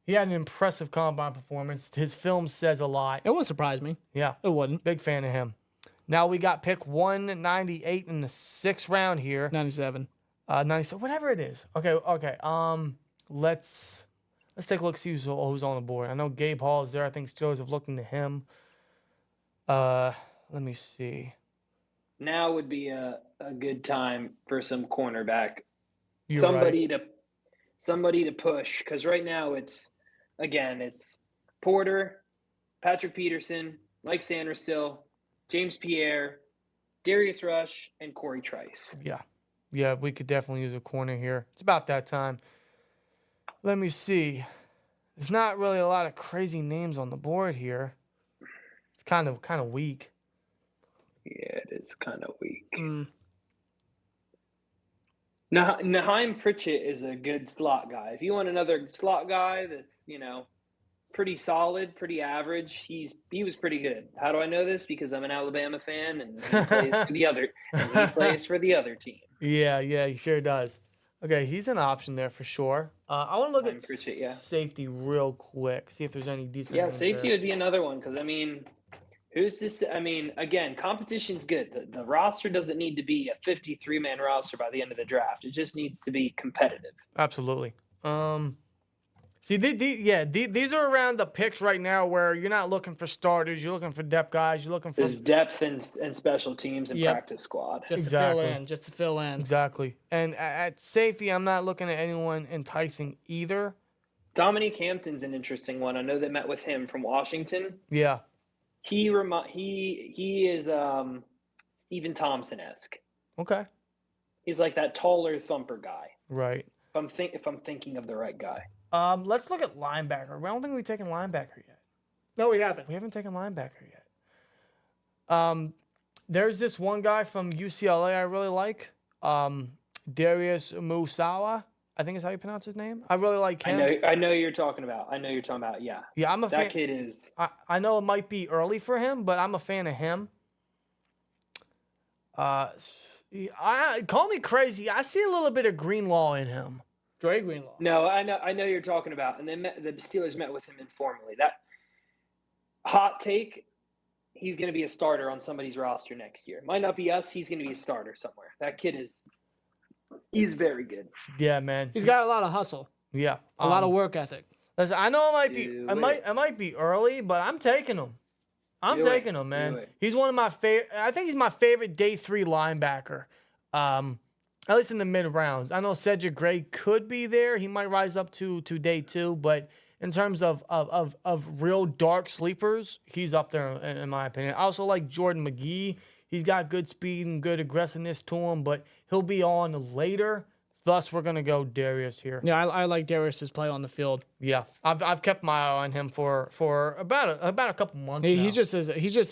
He had an impressive combine performance. His film says a lot. It wouldn't surprise me. Yeah. It wouldn't. Big fan of him. Now we got pick 198 in the 6th round here. 97. 97, whatever it is. Okay. Let's take a look, see who's on the board. I know Gabe Hall is there. I think Steelers have looked into him. Let me see. Now would be a good time for some cornerback. You're somebody right. to push, because right now it's Porter, Patrick Peterson, Mike Sandersill, James Pierre, Darius Rush, and Corey Trice. Yeah, we could definitely use a corner here. It's about that time. Let me see. There's not really a lot of crazy names on the board here. It's kind of weak. Yeah, it is kind of weak. Mm. Naheem Pritchett is a good slot guy. If you want another slot guy that's, pretty solid, pretty average, he was pretty good. How do I know this? Because I'm an Alabama fan and he plays for the other team. Yeah, he sure does. Okay, he's an option there for sure. I want to look at Pritchett, yeah. safety real quick, see if there's any decent Yeah, names safety there. would be another one, because who's this? Again, competition's good. The roster doesn't need to be a 53-man roster by the end of the draft. It just needs to be competitive. Absolutely. See, these are around the picks right now where you're not looking for starters. You're looking for depth guys. You're looking for There's depth and special teams and Yep. practice squad. Just Exactly. to fill in. Exactly. And at safety, I'm not looking at anyone enticing either. Dominique Hampton's an interesting one. I know they met with him from Washington. Yeah. He is Stephen Thompson-esque. Okay. He's like that taller thumper guy. Right. If I'm thinking of the right guy. Let's look at linebacker. I don't think we've taken linebacker yet. No, we haven't. We haven't taken linebacker yet. There's this one guy from UCLA I really like. Darius Musawa, I think is how you pronounce his name. I really like him. I know you're talking about. Yeah. Yeah, I'm a fan. That kid is. I know it might be early for him, but I'm a fan of him. Call me crazy. I see a little bit of Greenlaw in him. Dre Greenlaw. No, I know you're talking about. And the Steelers met with him informally. That hot take. He's going to be a starter on somebody's roster next year. Might not be us. He's going to be a starter somewhere. That kid he's very good. Yeah, man. He's got a lot of hustle. Yeah. A lot of work ethic. Listen, I know it might be early, but I'm taking him. I'm taking him, man. He's one of my favorite. I think he's my favorite day 3 linebacker. At least in the mid rounds. I know Cedric Gray could be there. He might rise up to day 2, but in terms of real dark sleepers, he's up there in my opinion. I also like Jordan McGee. He's got good speed and good aggressiveness to him, but he'll be on later. Thus, we're gonna go Darius here. Yeah, I like Darius's play on the field. Yeah, I've kept my eye on him for about a couple months. now. He's just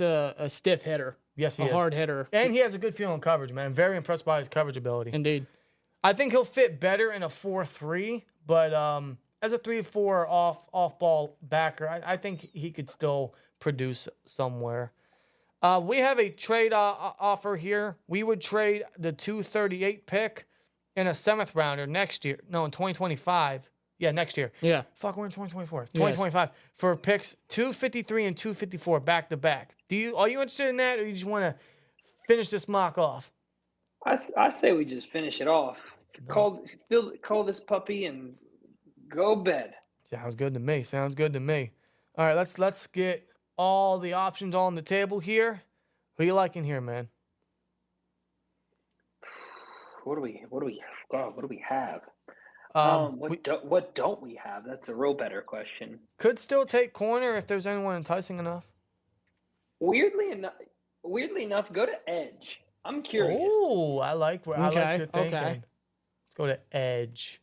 a stiff hitter. Yes, he is. A hard hitter. And he has a good feel in coverage, man. Very impressed by his coverage ability. Indeed. I think he'll fit better in a 4-3, but as a 3-4 off ball backer, I think he could still produce somewhere. We have a trade offer here. We would trade the 238 pick and a 7th rounder next year. No, in 2025. Yeah, next year. Yeah. Fuck, we're in 2024. 2025 for picks 253 and 254 back to back. Are you interested in that, or you just want to finish this mock off? I say we just finish it off. Call this puppy and go bed. Sounds good to me. Sounds good to me. All right, let's get all the options on the table here. Who you liking here, man? What do we have? What don't we have? That's a real better question. Could still take corner if there's anyone enticing enough. Weirdly enough, go to edge. I'm curious. Oh, I like your thinking. Okay. Let's go to edge.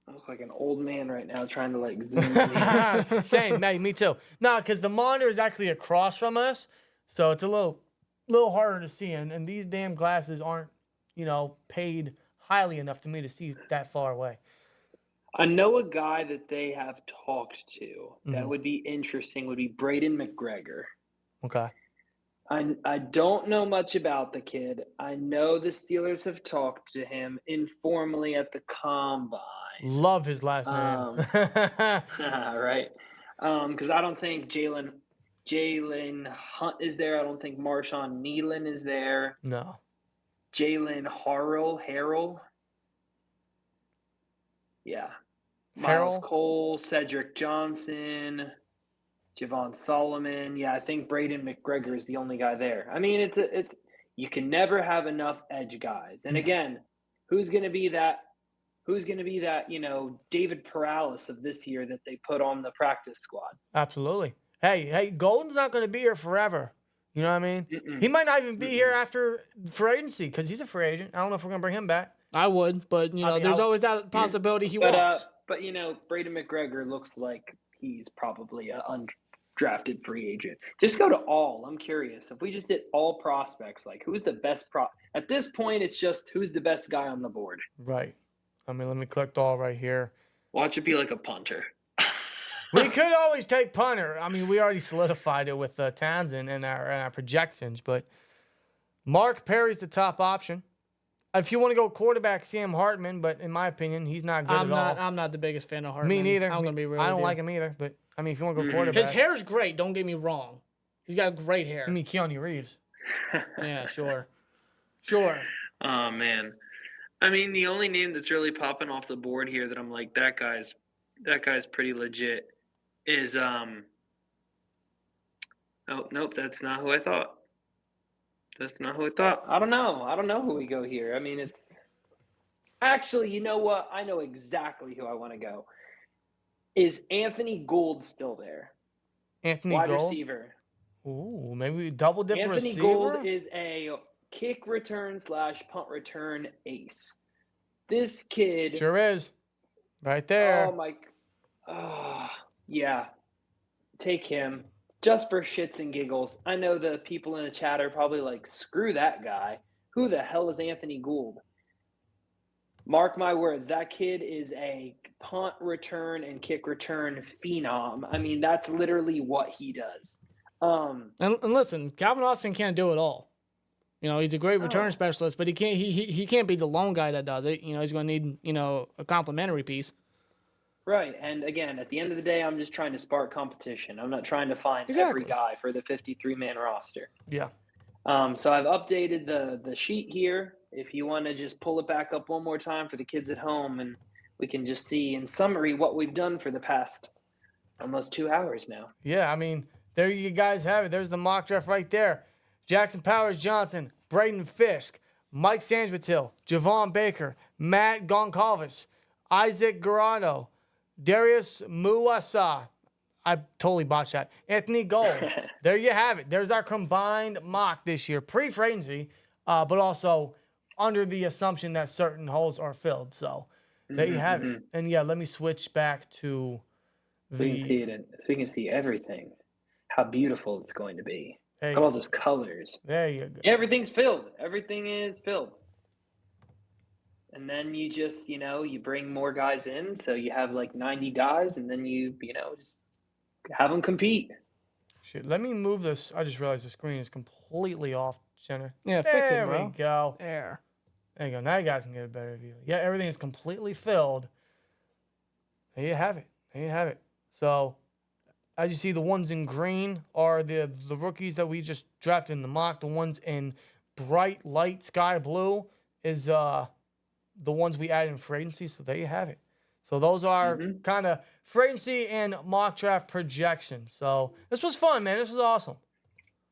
I look like an old man right now trying to like zoom in. Same, me too. No, because the monitor is actually across from us, so it's a little harder to see. And these damn glasses aren't, paid highly enough to me to see that far away. I know a guy that they have talked to that would be interesting would be Braden McGregor. Okay. I don't know much about the kid. I know the Steelers have talked to him informally at the combine. Love his last name. Right. Because I don't think Jalen Hunt is there. I don't think Marshawn Nealon is there. No. Jalen Harrell. Yeah. Harrell? Miles Cole, Cedric Johnson, Javon Solomon. Yeah, I think Braden McGregor is the only guy there. I mean, it's you can never have enough edge guys. And again, who's going to be that, David Perales of this year that they put on the practice squad? Absolutely. Hey, Golden's not going to be here forever. You know what I mean? Mm-mm. He might not even be here after free agency because he's a free agent. I don't know if we're going to bring him back. I would, but there's always that possibility he walks. But Braden McGregor looks like he's probably an undrafted free agent. Just go to all. I'm curious. If we just did all prospects, like who's the best at this point, it's just who's the best guy on the board. Right. I mean, let me click all right here. Watch it be like a punter. We could always take punter. I mean, we already solidified it with Townsend and our projections, but Mark Perry's the top option. If you want to go quarterback, Sam Hartman, but in my opinion, he's not good at all. I'm not the biggest fan of Hartman. Me neither. I'm gonna be real. I don't like him either. But I mean, if you want to go quarterback, his hair's great. Don't get me wrong. He's got great hair. I mean, Keanu Reeves. Yeah, sure. Oh man, I mean, the only name that's really popping off the board here that I'm like, that guy's pretty legit is nope, that's not who I thought. I don't know who we go here. I mean, it's actually, you know what? I know exactly who I want to go. Is Anthony Gould still there? Anthony Wide Gould? receiver. Ooh, maybe double dip Anthony receiver? Gould is a kick return / punt return ace. This kid. Sure is. Right there. Oh, my. Yeah. Take him. Just for shits and giggles. I know the people in the chat are probably like, screw that guy. Who the hell is Anthony Gould? Mark my words, that kid is a punt return and kick return phenom. I mean, that's literally what he does. And listen, Calvin Austin can't do it all. He's a great return specialist, but he can't be the lone guy that does it. He's going to need, a complimentary piece. Right. And again, at the end of the day, I'm just trying to spark competition. I'm not trying to find every guy for the 53-man roster. Yeah. So I've updated the sheet here. If you want to just pull it back up one more time for the kids at home, and we can just see in summary what we've done for the past almost 2 hours now. Yeah, I mean, there you guys have it. There's the mock draft right there. Jackson Powers Johnson, Braden Fisk, Mike Sandsville, Javon Baker, Matt Goncalves, Isaac Garano, Darius Muasa. I totally botched that. Anthony Gould. There you have it. There's our combined mock this year, pre-free agency, but also under the assumption that certain holes are filled. So there you have it. And yeah, let me switch back to so we can see everything. How beautiful it's going to be. Look at all those colors. There you go. Everything's filled. Everything is filled. And then you just, you bring more guys in. So you have like 90 guys, and then you just have them compete. Shit, let me move this. I just realized the screen is completely off center. Yeah, fix it, There bro. we go. There. There you go. Now you guys can get a better view. Yeah, everything is completely filled. There you have it. There you have it. So, as you see, the ones in green are the rookies that we just drafted in the mock. The ones in bright light sky blue is the ones we added in free agency. So there you have it. So those are kind of free agency and mock draft projections. So this was fun, man. This was awesome.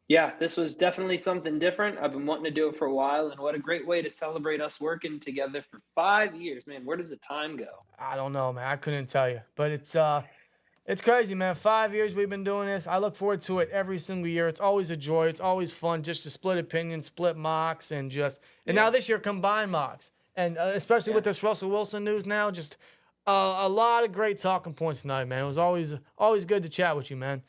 Yeah, this was definitely something different. I've been wanting to do it for a while, and what a great way to celebrate us working together for 5 years, man. Where does the time go? I don't know, man. I couldn't tell you, but it's crazy, man. 5 years we've been doing this. I look forward to it every single year. It's always a joy. It's always fun just to split opinions, split mocks, and now this year combine mocks, and especially with this Russell Wilson news now, just a lot of great talking points tonight, man. It was always good to chat with you, man.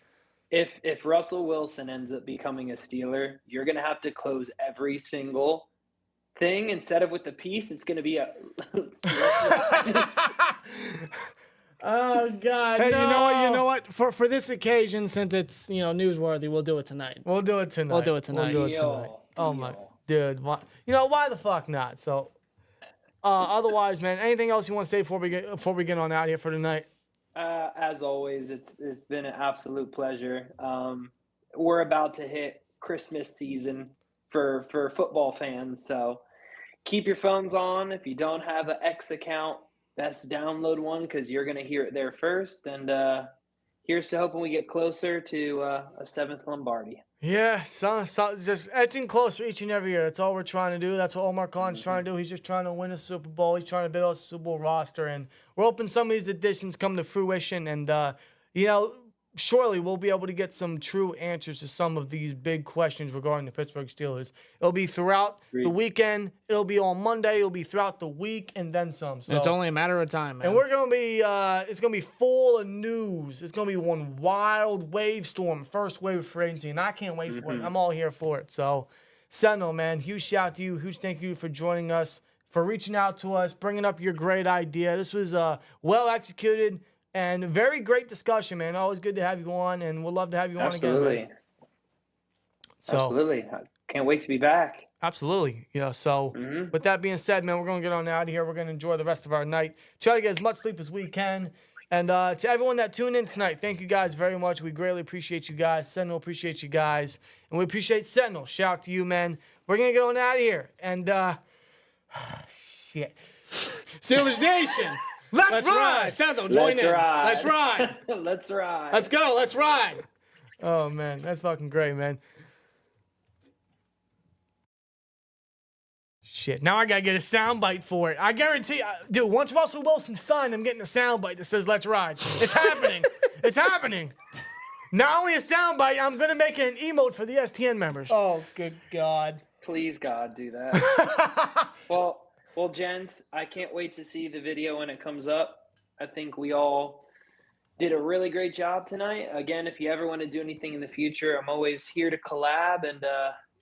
If Russell Wilson ends up becoming a Steeler, you're gonna have to close every single thing instead of with the piece. It's gonna be a. Oh God! Hey, no. you know what? For this occasion, since it's newsworthy, we'll do it tonight. We'll do it tonight. Deal. Oh my dude! Why the fuck not? So, otherwise, man, anything else you want to say before we get on out here for tonight? As always, it's been an absolute pleasure. We're about to hit Christmas season for football fans, so keep your phones on. If you don't have an X account, best download one because you're gonna hear it there first. And here's to hoping we get closer to a 7th Lombardi. Yeah, just edging closer each and every year. That's all we're trying to do. That's what Omar Khan's trying to do. He's just trying to win a Super Bowl. He's trying to build a Super Bowl roster, and we're hoping some of these additions come to fruition. And surely we'll be able to get some true answers to some of these big questions regarding the Pittsburgh Steelers. It'll be throughout the weekend. It'll be on Monday. It'll be throughout the week, and then some. So It's only a matter of time, man. and we're gonna be, it's gonna be full of news. It's gonna be one wild wave storm, first wave of free agency, and I can't wait for it. I'm all here for it. So, Sentinel, man, huge shout out to you. Huge thank you for joining us, for reaching out to us, bringing up your great idea. This was well executed and very great discussion, man. Always good to have you on, and we'll love to have you on again. Man. So, Absolutely. I can't wait to be back. Absolutely. So with that being said, man, we're going to get on out of here. We're going to enjoy the rest of our night. Try to get as much sleep as we can. And to everyone that tuned in tonight, thank you guys very much. We greatly appreciate you guys. Sentinel appreciates you guys. And we appreciate Sentinel. Shout out to you, man. We're going to get on out of here. And, shit. Steelers Nation. Let's ride. Sentinel, join in. Ride. Let's ride. Let's ride. Let's go. Let's ride. Oh, man. That's fucking great, man. Shit, now I gotta get a soundbite for it. I guarantee you, dude, once Russell Wilson signed, I'm getting a soundbite that says, let's ride. It's happening. It's happening. Not only a soundbite, I'm gonna make it an emote for the STN members. Oh, good God. Please, God, do that. Well, gents, I can't wait to see the video when it comes up. I think we all did a really great job tonight. Again, if you ever want to do anything in the future, I'm always here to collab and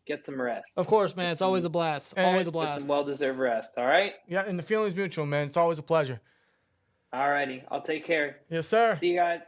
get some rest. Of course, man. It's always a blast. Always a Get blast. some well-deserved rest, all right? Yeah, and the feeling's mutual, man. It's always a pleasure. All righty. I'll take care. Yes, sir. See you guys.